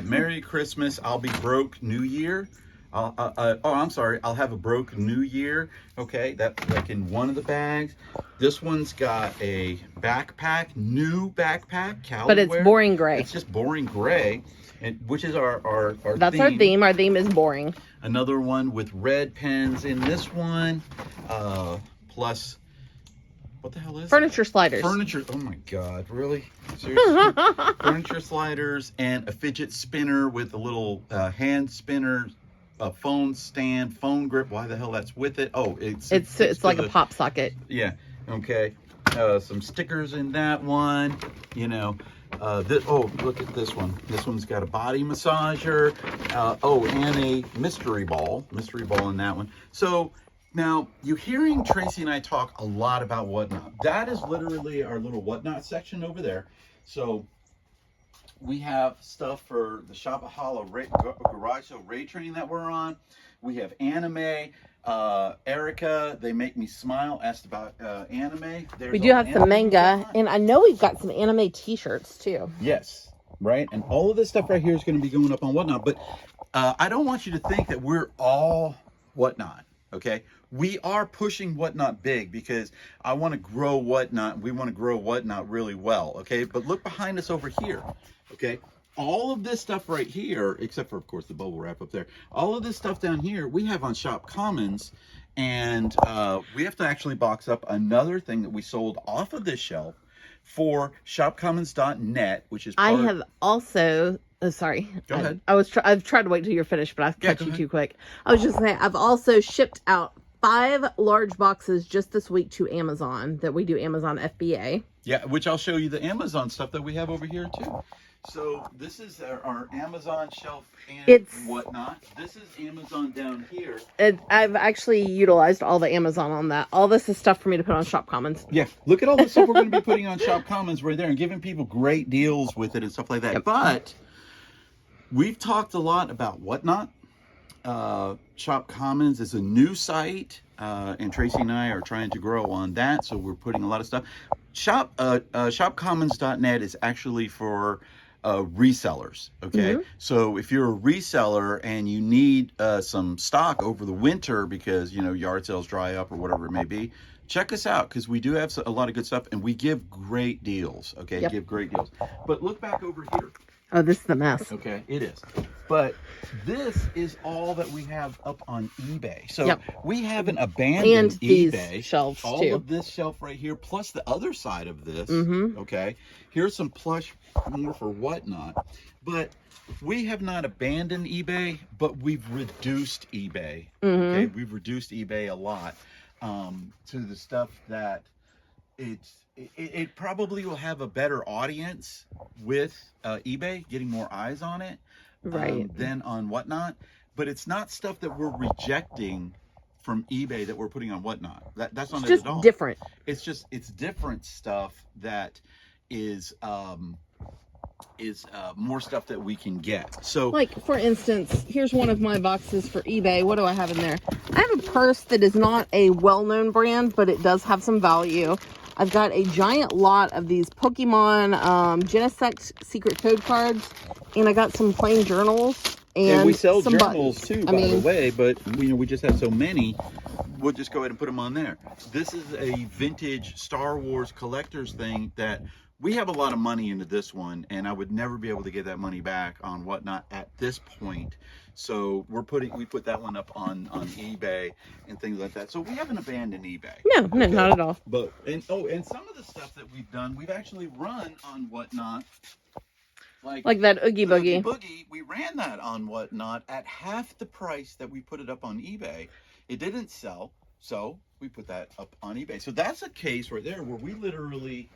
Speaker 2: Merry Christmas, I'll Be Broke, New Year. I'm sorry, I'll Have a Broke New Year. Okay, that's like in one of the bags. This one's got a backpack, new backpack, cowboy.
Speaker 1: But it's boring gray.
Speaker 2: It's just boring gray, and which is our
Speaker 1: That's
Speaker 2: theme.
Speaker 1: our theme. Our theme is boring.
Speaker 2: Another one with red pens in this one, plus. What the hell is
Speaker 1: Furniture
Speaker 2: that?
Speaker 1: sliders.
Speaker 2: Furniture. Oh my God, really? Seriously? Furniture sliders and a fidget spinner with a little hand spinner, a phone stand, phone grip. Why the hell that's with it? Oh, it's
Speaker 1: like a pop socket.
Speaker 2: Yeah. Okay. Some stickers in that one. You know. Oh, look at this one. This one's got a body massager. And a mystery ball in that one. So. Now, you're hearing Tracy and I talk a lot about Whatnot. That is literally our little Whatnot section over there. So, we have stuff for the Shopaholic Garage Sale Raid Training that we're on. We have anime. Erica, They Make Me Smile, asked about anime.
Speaker 1: We do have some manga, and I know we've got some anime t-shirts too.
Speaker 2: Yes, right? And all of this stuff right here is going to be going up on Whatnot. But I don't want you to think that we're all Whatnot, okay? We are pushing Whatnot big because I want to grow Whatnot. We want to grow Whatnot really well, okay? But look behind us over here, okay? All of this stuff right here, except for, of course, the bubble wrap up there. All of this stuff down here, we have on Shop Commons, and we have to actually box up another thing that we sold off of this shelf for shopcommons.net, which is
Speaker 1: I have also... Oh, sorry.
Speaker 2: Go ahead.
Speaker 1: I've tried to wait till you're finished, but I cut you too quick. I was just saying, I've also shipped out 5 large boxes just this week to Amazon that we do Amazon FBA.
Speaker 2: Yeah, which I'll show you the Amazon stuff that we have over here too. So this is our Amazon shelf and Whatnot. This is Amazon down here.
Speaker 1: I've actually utilized all the Amazon on that. All this is stuff for me to put on Shop Commons.
Speaker 2: Yeah, look at all the stuff we're going to be putting on Shop Commons right there and giving people great deals with it and stuff like that. Yep. But we've talked a lot about Whatnot. Shop Commons is a new site, and Tracy and I are trying to grow on that, so we're putting a lot of stuff. Shopcommons.net is actually for resellers, okay? So if you're a reseller and you need some stock over the winter because, you know, yard sales dry up or whatever it may be, check us out because we do have a lot of good stuff and we give great deals, okay?
Speaker 1: Yep.
Speaker 2: Give great deals. But look back over here.
Speaker 1: Oh, this is the mess.
Speaker 2: Okay, it is. But this is all that we have up on eBay. So we haven't abandoned eBay.
Speaker 1: These shelves
Speaker 2: all
Speaker 1: too.
Speaker 2: Of this shelf right here, plus the other side of this. Okay, here's some plush more for Whatnot. But we have not abandoned eBay, but we've reduced eBay. Okay, we've reduced eBay a lot to the stuff that it probably will have a better audience with eBay, getting more eyes on it, than on Whatnot. But it's not stuff that we're rejecting from eBay that we're putting on Whatnot. That's not it at all.
Speaker 1: Different.
Speaker 2: It's different stuff that is more stuff that we can get. So,
Speaker 1: like for instance, here's one of my boxes for eBay. What do I have in there? I have a purse that is not a well-known brand, but it does have some value. I've got a giant lot of these Pokemon Genesect secret code cards, and I got some plain journals
Speaker 2: And we sell
Speaker 1: some
Speaker 2: journals
Speaker 1: buttons.
Speaker 2: too, by the way, but we just have so many, we'll just go ahead and put them on there. This is a vintage Star Wars collector's thing that we have a lot of money into this one, and I would never be able to get that money back on Whatnot at this point. So we put that one up on eBay and things like that. So we haven't abandoned eBay.
Speaker 1: No, no, not at all.
Speaker 2: But and some of the stuff that we've done, we've actually run on Whatnot.
Speaker 1: Like that Oogie Boogie.
Speaker 2: We ran that on Whatnot at half the price that we put it up on eBay. It didn't sell, so we put that up on eBay. So that's a case right there where we literally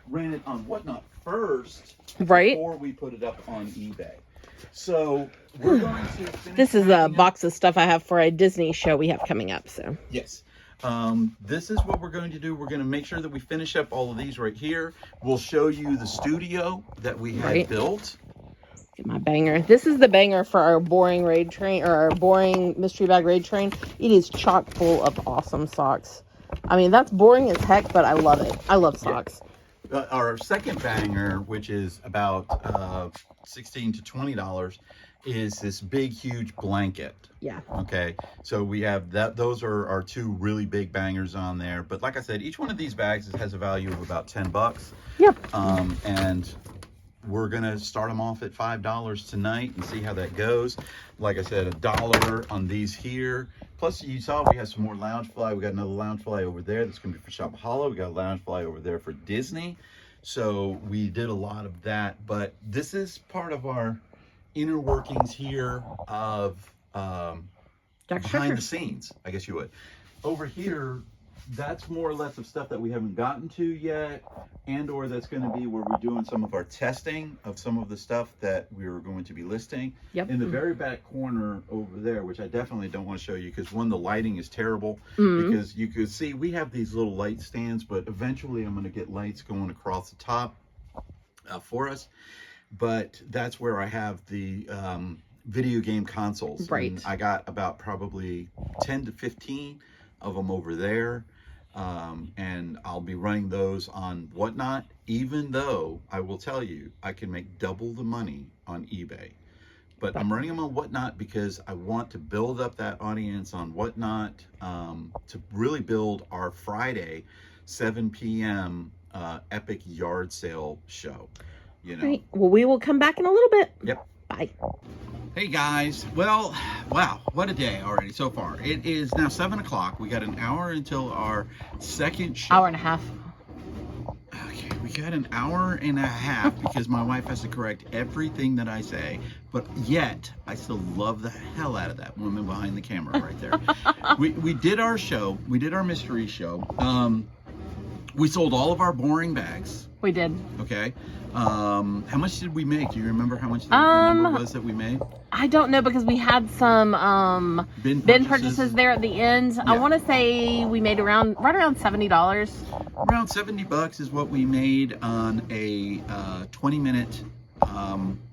Speaker 2: ran it on Whatnot first,
Speaker 1: right,
Speaker 2: before we put it up on eBay. So we're going to finish.
Speaker 1: This is a box of stuff I have for a Disney show we have coming up. So
Speaker 2: yes. This is what we're going to do. We're going to make sure that we finish up all of these right here. We'll show you the studio that we had built.
Speaker 1: Get my banger. This is the banger for our boring raid train, or our boring mystery bag raid train. It is chock full of awesome socks. I mean, that's boring as heck, but I love it. I love socks.
Speaker 2: Yeah. Our second banger, which is about $16 to $20, is this big, huge blanket.
Speaker 1: Yeah.
Speaker 2: Okay. So we have that. Those are our two really big bangers on there. But like I said, each one of these bags has a value of about $10.
Speaker 1: Yep.
Speaker 2: And we're gonna start them off at $5 tonight and see how that goes. Like I said, $1 on these here. Plus, you saw we have some more Loungefly. We got another Loungefly over there that's gonna be for Shop Hollow. We got a Loungefly over there for Disney. So we did a lot of that. But this is part of our inner workings here of behind the scenes, I guess you would. Over here, that's more or less of stuff that we haven't gotten to yet, and or that's going to be where we're doing some of our testing of some of the stuff that we're going to be listing.
Speaker 1: Yep.
Speaker 2: In the very back corner over there, which I definitely don't want to show you because one, the lighting is terrible, because you could see we have these little light stands, but eventually I'm going to get lights going across the top for us. But that's where I have the video game consoles.
Speaker 1: Right.
Speaker 2: And I got about probably 10 to 15 of them over there. And I'll be running those on Whatnot, even though I will tell you, I can make double the money on eBay. But I'm running them on Whatnot because I want to build up that audience on Whatnot, to really build our Friday 7 p.m. epic yard sale show. You know.
Speaker 1: Right. Well, we will come back in a little bit.
Speaker 2: Yep.
Speaker 1: Bye.
Speaker 2: Hey guys. Well, wow, what a day already so far. It is now 7 o'clock. We got an hour until our second show.
Speaker 1: Hour and a half.
Speaker 2: Okay, we got an hour and a half because my wife has to correct everything that I say. But yet, I still love the hell out of that woman behind the camera right there. we did our show. We did our mystery show. We sold all of our boring bags.
Speaker 1: We did.
Speaker 2: Okay. How much did we make? Do you remember how much the number was that we made?
Speaker 1: I don't know because we had some bin purchases there at the end. Yeah. I want to say we made right around $70.
Speaker 2: Around $70 is what we made on a 20-minute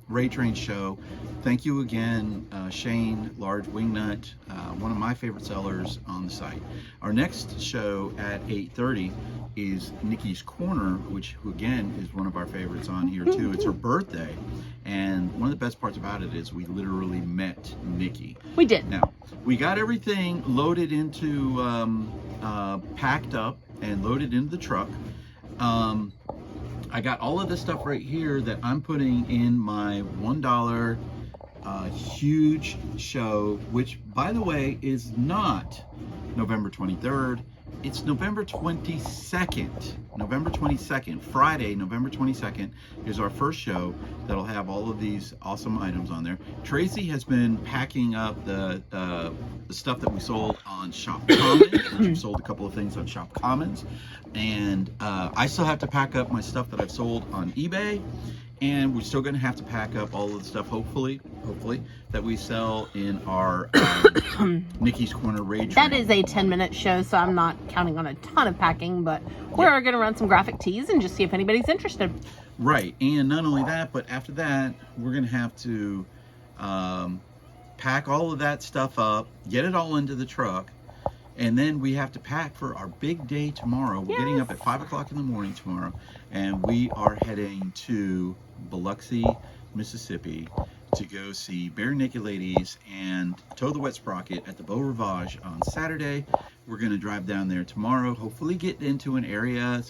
Speaker 2: Raid Train show. Thank you again, Shane, Large Wingnut, one of my favorite sellers on the site. Our next show at 8:30 is Nikki's Corner, which again is one of our favorites on here too. It's her birthday, and one of the best parts about it is we literally met Nikki.
Speaker 1: We did.
Speaker 2: Now, we got everything loaded into, packed up and loaded into the truck. I got all of this stuff right here that I'm putting in my $1 huge show, which by the way is not November 23rd. It's November 22nd. November 22nd, Friday, November 22nd is our first show that'll have all of these awesome items on there. Tracy has been packing up the stuff that we sold on Shop Commons, which we sold a couple of things on Shop Commons, and I still have to pack up my stuff that I've sold on eBay, and we're still going to have to pack up all of the stuff, hopefully, that we sell in our Nikki's Corner Raid Train.
Speaker 1: That is a 10-minute show, so I'm not counting on a ton of packing, but we're going to run some graphic tees and just see if anybody's interested.
Speaker 2: Right, and not only that, but after that, we're going to have to pack all of that stuff up, get it all into the truck, and then we have to pack for our big day tomorrow. We're getting up at 5 o'clock in the morning tomorrow, and we are heading to Biloxi, Mississippi to go see Bare Naked Ladies and Toad the Wet Sprocket at the Beau Rivage on Saturday. We're going to drive down there tomorrow, hopefully get into an area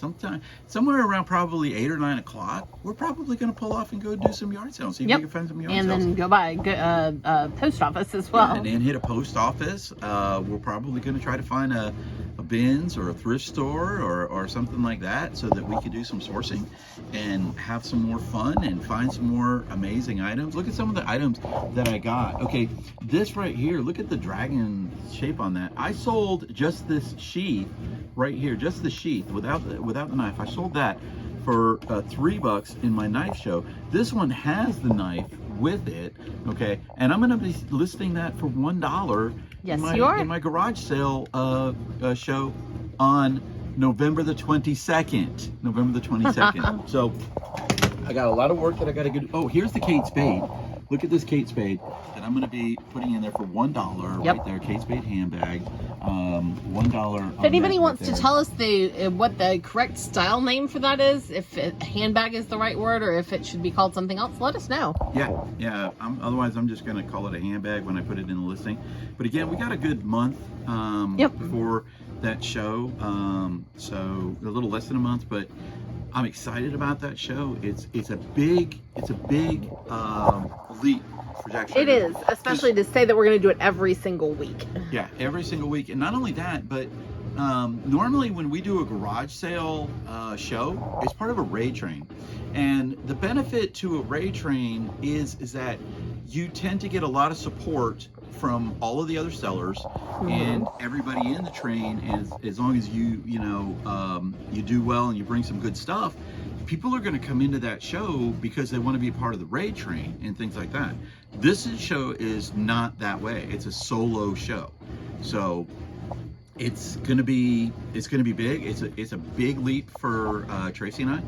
Speaker 2: somewhere around probably 8 or 9 o'clock. We're probably going to pull off and go do some yard sales, see if we can find some yard sales.
Speaker 1: And then go by a post office as well.
Speaker 2: Yeah, and then hit a post office. We're probably going to try to find a Ben's or a thrift store or something like that, so that we could do some sourcing and have some more fun and find some more amazing items. Look at some of the items that I got. Okay, this right here, look at the dragon shape on that. I sold just this sheath right here, just the sheath without the knife. I sold that for $3 in my knife show. This one has the knife with it, okay, and I'm going to be listing that for $1.
Speaker 1: Yes,
Speaker 2: you are. In my garage sale show on November the 22nd. November the 22nd. So I got a lot of work that I got to do. Oh, here's the Kate Spade. Look at this Kate Spade that I'm going to be putting in there for $1 right there. Kate Spade handbag. $1.
Speaker 1: If anybody wants to tell us what the correct style name for that is, if handbag is the right word or if it should be called something else, let us know.
Speaker 2: Yeah. Otherwise, I'm just going to call it a handbag when I put it in the listing. But again, we got a good month before that show. So a little less than a month, but I'm excited about that show. It's a big leap for JacksTreasures.
Speaker 1: It is, especially to say that we're going to do it every single week.
Speaker 2: Yeah, every single week. And not only that, but normally when we do a garage sale show, it's part of a raid train. And the benefit to a raid train is that you tend to get a lot of support from all of the other sellers and everybody in the train. As long as you do well and you bring some good stuff, people are going to come into that show because they want to be part of the raid train and things like that. This show is not that way. It's a solo show, so it's gonna be big. It's a big leap for Tracy and I.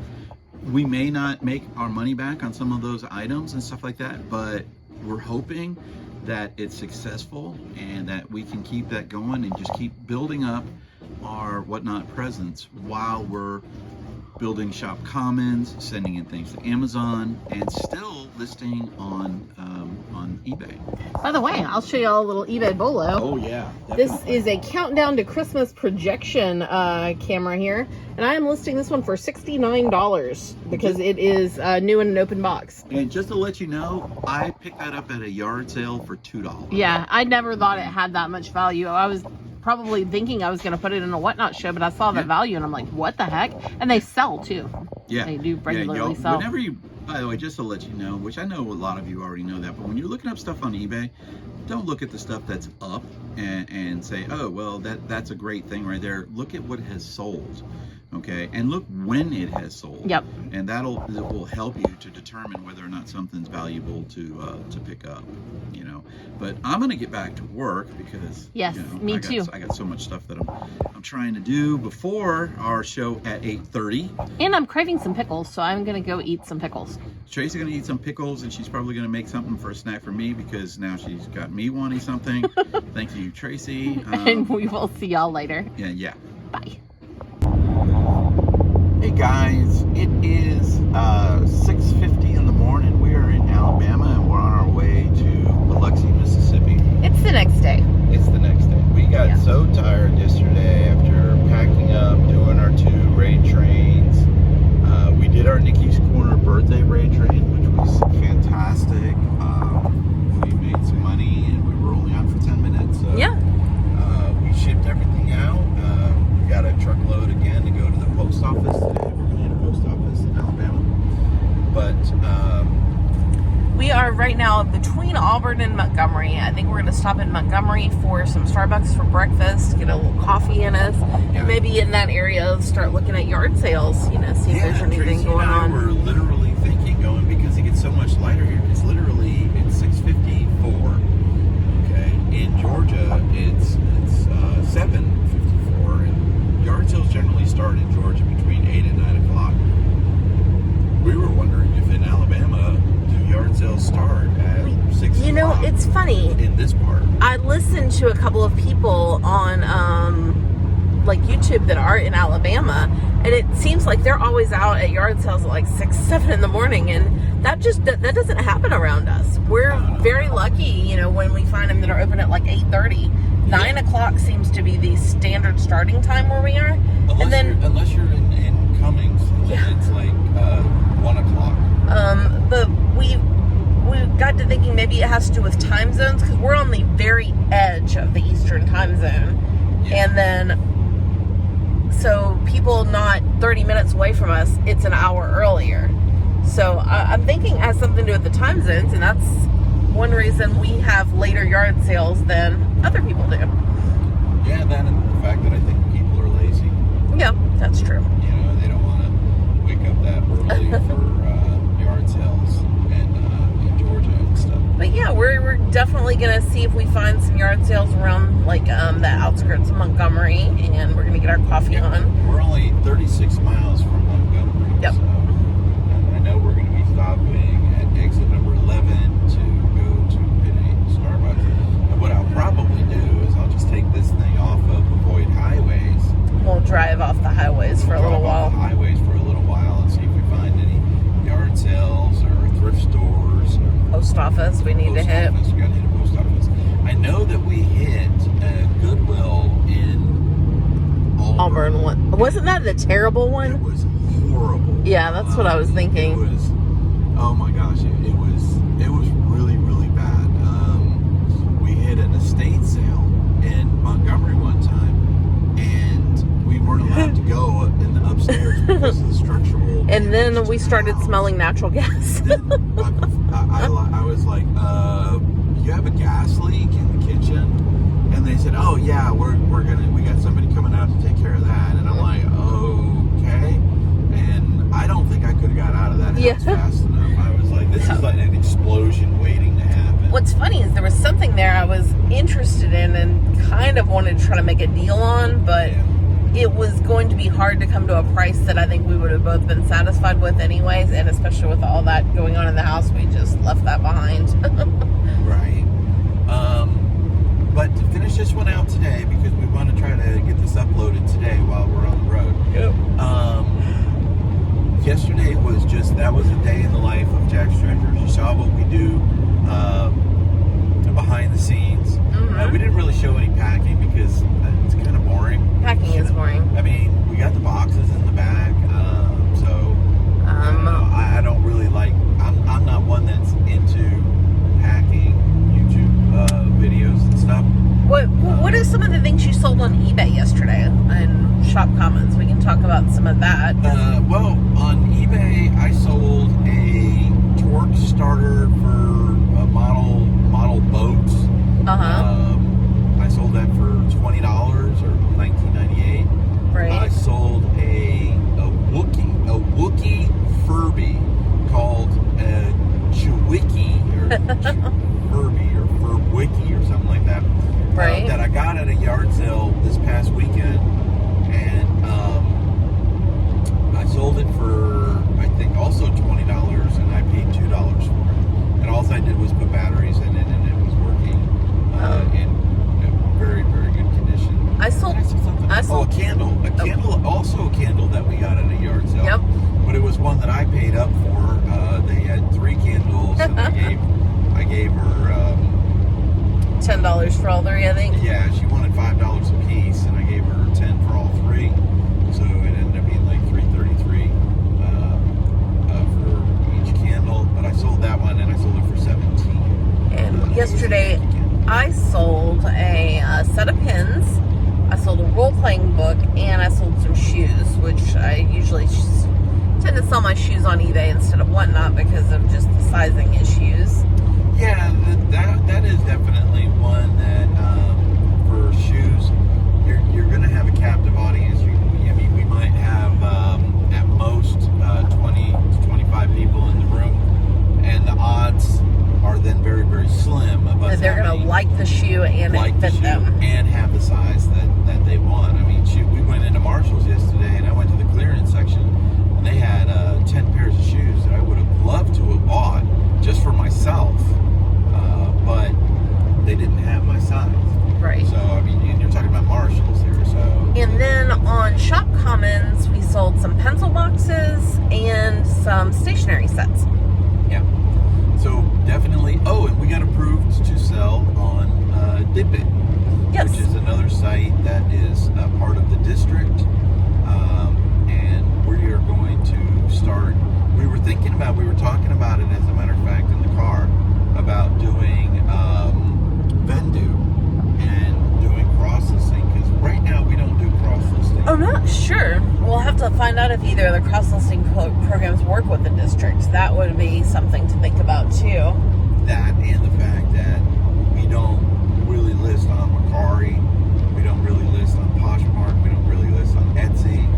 Speaker 2: We may not make our money back on some of those items and stuff like that, but we're hoping that it's successful and that we can keep that going and just keep building up our Whatnot presence while we're building shop commons, sending in things to Amazon, and still listing on eBay.
Speaker 1: By the way, I'll show you all a little eBay bolo.
Speaker 2: Oh yeah.
Speaker 1: This is a countdown to Christmas projection camera here, and I am listing this one for $69 because it is new in an open box.
Speaker 2: And just to let you know, I picked that up at a yard sale for $2.
Speaker 1: Yeah, I never thought it had that much value. I was probably thinking I was going to put it in a Whatnot show, but I saw the value and I'm like, what the heck? And they sell too.
Speaker 2: Yeah,
Speaker 1: they do regularly sell.
Speaker 2: Whenever you, by the way, just to let you know, which I know a lot of you already know that, but when you're looking up stuff on eBay, don't look at the stuff that's up and say, oh, well, that's a great thing right there. Look at what has sold. Okay, and look when it has sold.
Speaker 1: Yep.
Speaker 2: And it will help you to determine whether or not something's valuable to pick up. You know, but I'm gonna get back to work because
Speaker 1: me too.
Speaker 2: I got so much stuff that I'm trying to do before our show at 8:30.
Speaker 1: And I'm craving some pickles, so I'm gonna go eat some pickles.
Speaker 2: Tracy's gonna eat some pickles, and she's probably gonna make something for a snack for me because now she's got me wanting something. Thank you, Tracy.
Speaker 1: And we will see y'all later.
Speaker 2: Yeah.
Speaker 1: Bye.
Speaker 2: Hey guys, it is 6:50 in the morning. We are in Alabama and we're on our way to Biloxi, Mississippi.
Speaker 1: It's the next day.
Speaker 2: It's the next day. We got so tired yesterday after packing up, doing our 2 raid trains. We did our Nikki's Corner birthday raid train, which was fantastic. We made some money and we were only on for 10 minutes. So, we shipped everything out. We got a truckload again to go to the post office today. We're going to the post office in Alabama. But
Speaker 1: we are right now between Auburn and Montgomery. I think we're going to stop in Montgomery for some Starbucks for breakfast, get a little coffee in us, and maybe in that area start looking at yard sales, see if there's anything going on.
Speaker 2: We're literally thinking going because it gets so much lighter here. It's 6:54. Okay, in Georgia it's 7:54, and yard sales generally start in Georgia between 8 and 9 o'clock. We were wondering if in Alabama do yard sales start at 6 o'clock?
Speaker 1: It's funny.
Speaker 2: In this part.
Speaker 1: I listened to a couple of people on like YouTube that are in Alabama, and it seems like they're always out at yard sales at like 6, 7 in the morning, and that doesn't happen around us. We're very lucky, you know, when we find them that are open at like 8:30. 9 o'clock seems to be the standard starting time where we are.
Speaker 2: Unless you're in Cummings, it's like 1 o'clock.
Speaker 1: But we got to thinking maybe it has to do with time zones, because we're on the very edge of the Eastern time zone. Yeah. And then, so people not 30 minutes away from us, it's an hour earlier. So I'm thinking it has something to do with the time zones, and that's one reason we have later yard sales than other people do.
Speaker 2: Yeah, that and the fact that I think people are lazy.
Speaker 1: Yeah, that's true.
Speaker 2: You know, they don't want to wake up that early for yard sales in Georgia and stuff.
Speaker 1: But yeah, we're definitely gonna see if we find some yard sales around like the outskirts of Montgomery, and we're gonna get our coffee on.
Speaker 2: We're only 36 miles from Montgomery.
Speaker 1: Yep.
Speaker 2: So I know we're gonna be stopping at exit number 11 to go to a Starbucks. And what I'll probably do is I'll just take this thing off of avoid highways.
Speaker 1: We'll drive off the highways for a little while.
Speaker 2: Highways for a little while and see if we find any yard sales or thrift stores.
Speaker 1: Post office we need to hit.
Speaker 2: We got to hit a post office. I know that we hit Goodwill in Auburn.
Speaker 1: One. Wasn't that the terrible one?
Speaker 2: It was horrible.
Speaker 1: Yeah, that's what I was thinking.
Speaker 2: It was, oh my gosh, it was really, really bad. We hit an estate sale in Montgomery one time, and we weren't allowed to go in the upstairs because of the structural.
Speaker 1: And then we started smelling natural gas.
Speaker 2: I was like, you have a gas leak in the kitchen? And they said, oh yeah, we got somebody coming out to take care of that. And I'm like, okay. And I don't think I could have got out of that house fast enough. I was like, this is like an explosion waiting to happen.
Speaker 1: What's funny is there was something there I was interested in and kind of wanted to try to make a deal on, but it was going to be hard to come to a price that I think we would have both been satisfied with anyways, and especially with all that going on in the house, we just left that behind.
Speaker 2: Right. But to finish this one out today, because we want to try to get this uploaded today while we're on the road. Yep. Yesterday was that was a day in the life of JacksTreasures. You saw what we do behind the scenes.
Speaker 1: Mm-hmm.
Speaker 2: We didn't really show any packing because it's kind of boring.
Speaker 1: Packing is boring.
Speaker 2: I mean, we got the boxes in the back, I don't really like. I'm not one that's into packing YouTube videos and stuff.
Speaker 1: What are some of the things you sold on eBay yesterday in shop comments? We can talk about some of that.
Speaker 2: Well, on eBay, I sold a torque starter for model boats. I sold that for $20 or $19.98.
Speaker 1: Right.
Speaker 2: I sold a Wookiee Furby called Chewickie or Furby or Furbwickie or something like that.
Speaker 1: Right.
Speaker 2: That I got at a yard sale this past weekend, and I sold it for I think also $20, and I paid $2 for it. And all I did was put batteries in it, and it was working in very, very good condition.
Speaker 1: I sold
Speaker 2: a candle, also a candle that we got at a yard sale.
Speaker 1: Yep.
Speaker 2: But it was one that I paid up for. They had 3 candles, and I gave her
Speaker 1: $10 for all 3, I think.
Speaker 2: Yeah, she wanted $5 a piece, and I gave her 10 for all 3. So it ended up being like $3.33 for each candle. But I sold that one, and I sold it for $17.
Speaker 1: And yesterday, I sold a set of pins. I sold a role-playing book, and I sold some shoes, which I usually tend to sell my shoes on eBay instead of Whatnot because of just the sizing issues.
Speaker 2: Yeah, that is definitely one that for shoes, you're going to have a captive audience. I mean, we might have at most 20 to 25 people in the room, and the odds are then very, very slim of us.
Speaker 1: They're going to like the shoe and it fit them.
Speaker 2: And have the size that they want. I mean, shoot, we went into Marshall's yesterday, and I went to the clearance section, and they had 10 pairs of shoes that I would have loved to have bought just for myself, but they didn't have my size.
Speaker 1: Right.
Speaker 2: So, I mean, you're talking about Marshalls here, so.
Speaker 1: And then stationery sets.
Speaker 2: Yeah. So definitely. Oh, and we got approved to sell on Dip It,
Speaker 1: Yes.
Speaker 2: which is another site that is part of the district. And we are going to start. We were talking about it, as a matter of fact, in the car, about doing Vendu and doing cross-listing, because right now we don't do cross-listing.
Speaker 1: I'm not sure. We'll have to find out if either of the cross-listing programs work with the districts. That would be something to think about, too.
Speaker 2: That and the fact that we don't really list on Mercari, we don't really list on Poshmark, we don't really list on Etsy.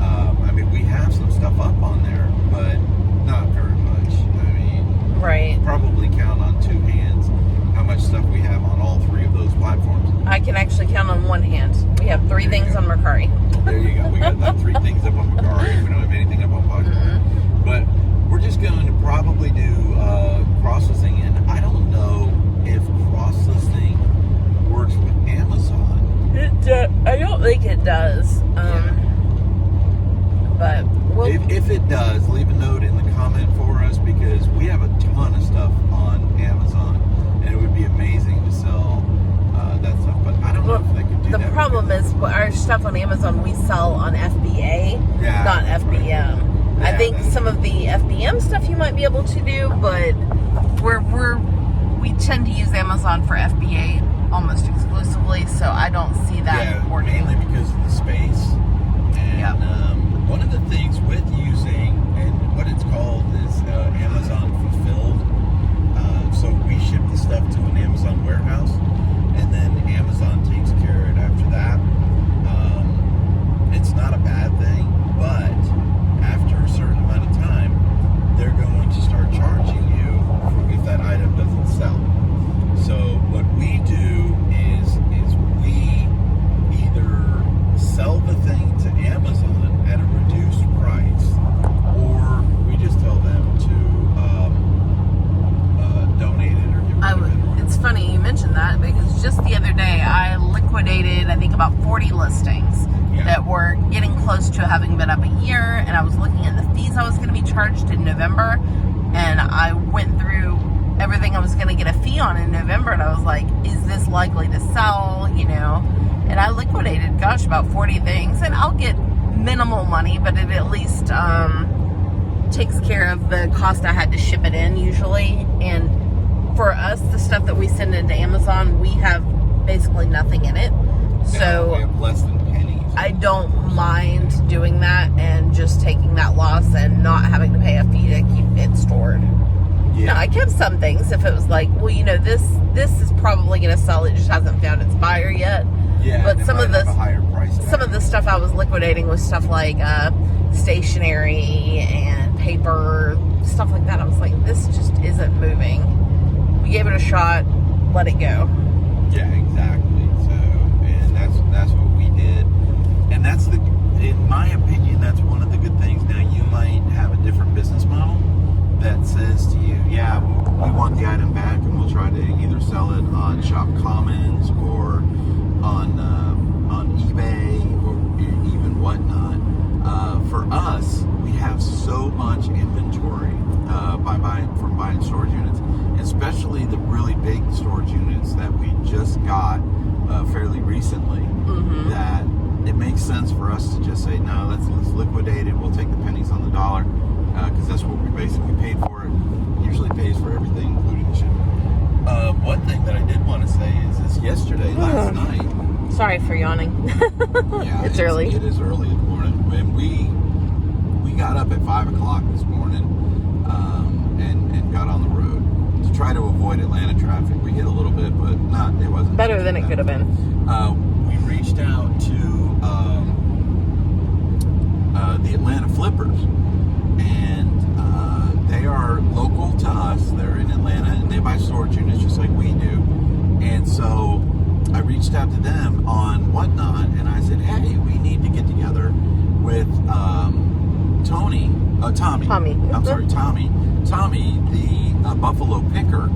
Speaker 2: I mean, we have some stuff up on there, but not very much. I mean,
Speaker 1: Right.
Speaker 2: probably count on two hands how much stuff we have on all three of those platforms.
Speaker 1: I can actually count on one hand. We have 3 things on Mercari.
Speaker 2: There you go. We got like 3 things up on Mercari. We don't have anything up on Poshmark. But we're just going to probably do cross-listing, and I don't know if cross-listing works with Amazon.
Speaker 1: I don't think it does. But we'll...
Speaker 2: If it does, leave a note in the comment for us, because we have a ton of stuff on Amazon, and it would be amazing to sell that stuff. But I don't know if they could do
Speaker 1: the
Speaker 2: that.
Speaker 1: problem is our stuff on Amazon we sell on FBA,
Speaker 2: Yeah,
Speaker 1: not
Speaker 2: that's right.
Speaker 1: FBM. I
Speaker 2: Yeah,
Speaker 1: think
Speaker 2: that's
Speaker 1: some of the FBM stuff you might be able to do, but we tend to use Amazon for FBA almost exclusively, so I don't see that working.
Speaker 2: Mainly because of the space. And one of the things with using, and what it's called is Amazon Fulfilled. So we ship the stuff to an Amazon warehouse, and then Amazon takes care of it after that. It's not a bad thing, but after a certain amount of time, they're going to start charging you if that item doesn't sell. So what we do is we either sell the thing to Amazon at a reduced price, or we just tell them to donate it or give it.
Speaker 1: It's funny you mentioned that, because just the other day I liquidated, I think, about 40 listings that were getting close to having been up a year, and I was looking at the fees I was going to be charged in November, and I went through everything I was going to get a fee on in November, and I was like, is this likely to sell, and I liquidated, about 40 things, and I'll get minimal money, but it at least takes care of the cost I had to ship it in usually. And for us, the stuff that we send into Amazon, we have basically nothing in it, so
Speaker 2: we have less than pennies.
Speaker 1: I don't mind doing that and just taking that loss and not having to pay a fee to keep it stored.
Speaker 2: Yeah.
Speaker 1: No, I kept some things if it was like, well, this is probably going to sell. It just hasn't found its buyer yet.
Speaker 2: Yeah,
Speaker 1: but some of
Speaker 2: a higher price tag.
Speaker 1: some of the stuff I was liquidating was stuff like stationery and paper, stuff like that. I was like, this just isn't moving. We gave it a shot, let it go.
Speaker 2: Yeah, exactly. So, and that's what we did, and that's in my opinion, that's one of the good things. Now, you might have a different business model that says to you, yeah, we want the item back, and we'll try to either sell it on Shop Commons or on eBay or even whatnot. For us, we have so much inventory from buying storage units, especially the really big storage units that we just got fairly recently, that it makes sense for us to just say, no, let's liquidate it. We'll take the pennies on the dollar, because that's what we basically paid for it. Usually pays for everything, including the shipping. One thing that I did want to say is yesterday, last night.
Speaker 1: Sorry for yawning.
Speaker 2: Yeah,
Speaker 1: it's early.
Speaker 2: It is early in the morning. And we got up at 5 o'clock this morning and got on the road to try to avoid Atlanta traffic. We hit a little bit, but it wasn't
Speaker 1: Better than it could have been.
Speaker 2: We reached out to the Atlanta Flippers, and they are local to us. They're in Atlanta, and they buy storage units just like we do. And so I reached out to them on Whatnot, and I said, hey, we need to get together with Tommy. I'm sorry, Tommy. Tommy, the Buffalo Picker,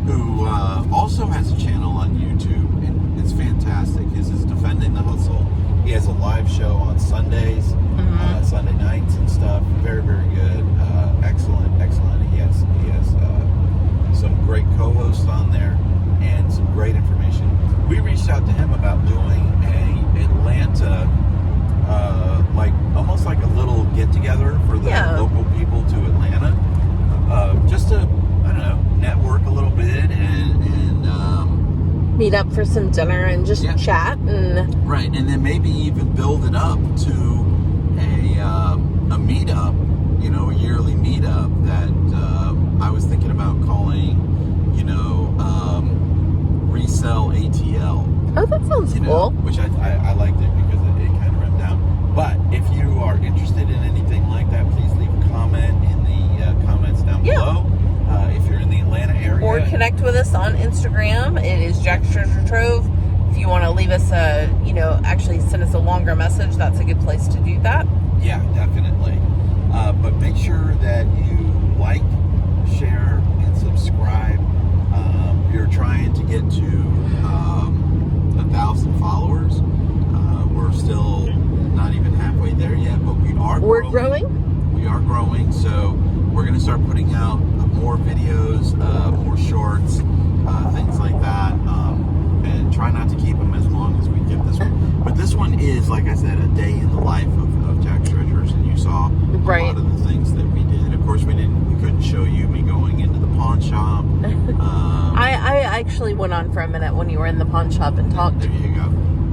Speaker 2: who also has a channel on YouTube, and it's fantastic. His is Defending the Hustle. He has a live show on Sundays, Sunday nights and stuff. Very, very good. excellent, excellent. He has some great co-hosts on there and some great information. We reached out to him about doing a Atlanta, like almost like a little get together for the local people to Atlanta, just to, I don't know, network a little bit and
Speaker 1: meet up for some dinner and just chat and
Speaker 2: right, and then maybe even build it up to a meetup, you know, a yearly meetup that I was thinking about calling, you know, Resell ATL.
Speaker 1: Oh, that sounds cool.
Speaker 2: Which I liked it because it kind of ran down. But if you are interested in anything like that, please leave a comment in the comments down below. If you're in the Atlanta area,
Speaker 1: or connect with us on Instagram. It is Jack's Treasure Trove. If you want to leave us actually send us a longer message, that's a good place to do that.
Speaker 2: Yeah, definitely. But make sure that you like, share, and subscribe. We're trying to get to 1,000 followers. We're still not even halfway there yet, but we are growing.
Speaker 1: We're growing.
Speaker 2: We are growing, so we're going to start putting out more videos, more shorts, things like that, and try not to keep them as long as we kept this one. But this one is, like I said, a day in the life of Jack's Treasures, and you saw a lot of the things that we did. Of course, we couldn't show you me going into the pawn shop.
Speaker 1: I actually went on for a minute when you were in the pawn shop and talked.
Speaker 2: There you go.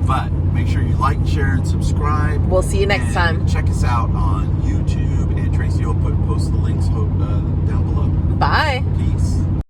Speaker 2: But make sure you like, share, and subscribe.
Speaker 1: We'll see you next time.
Speaker 2: Check us out on YouTube.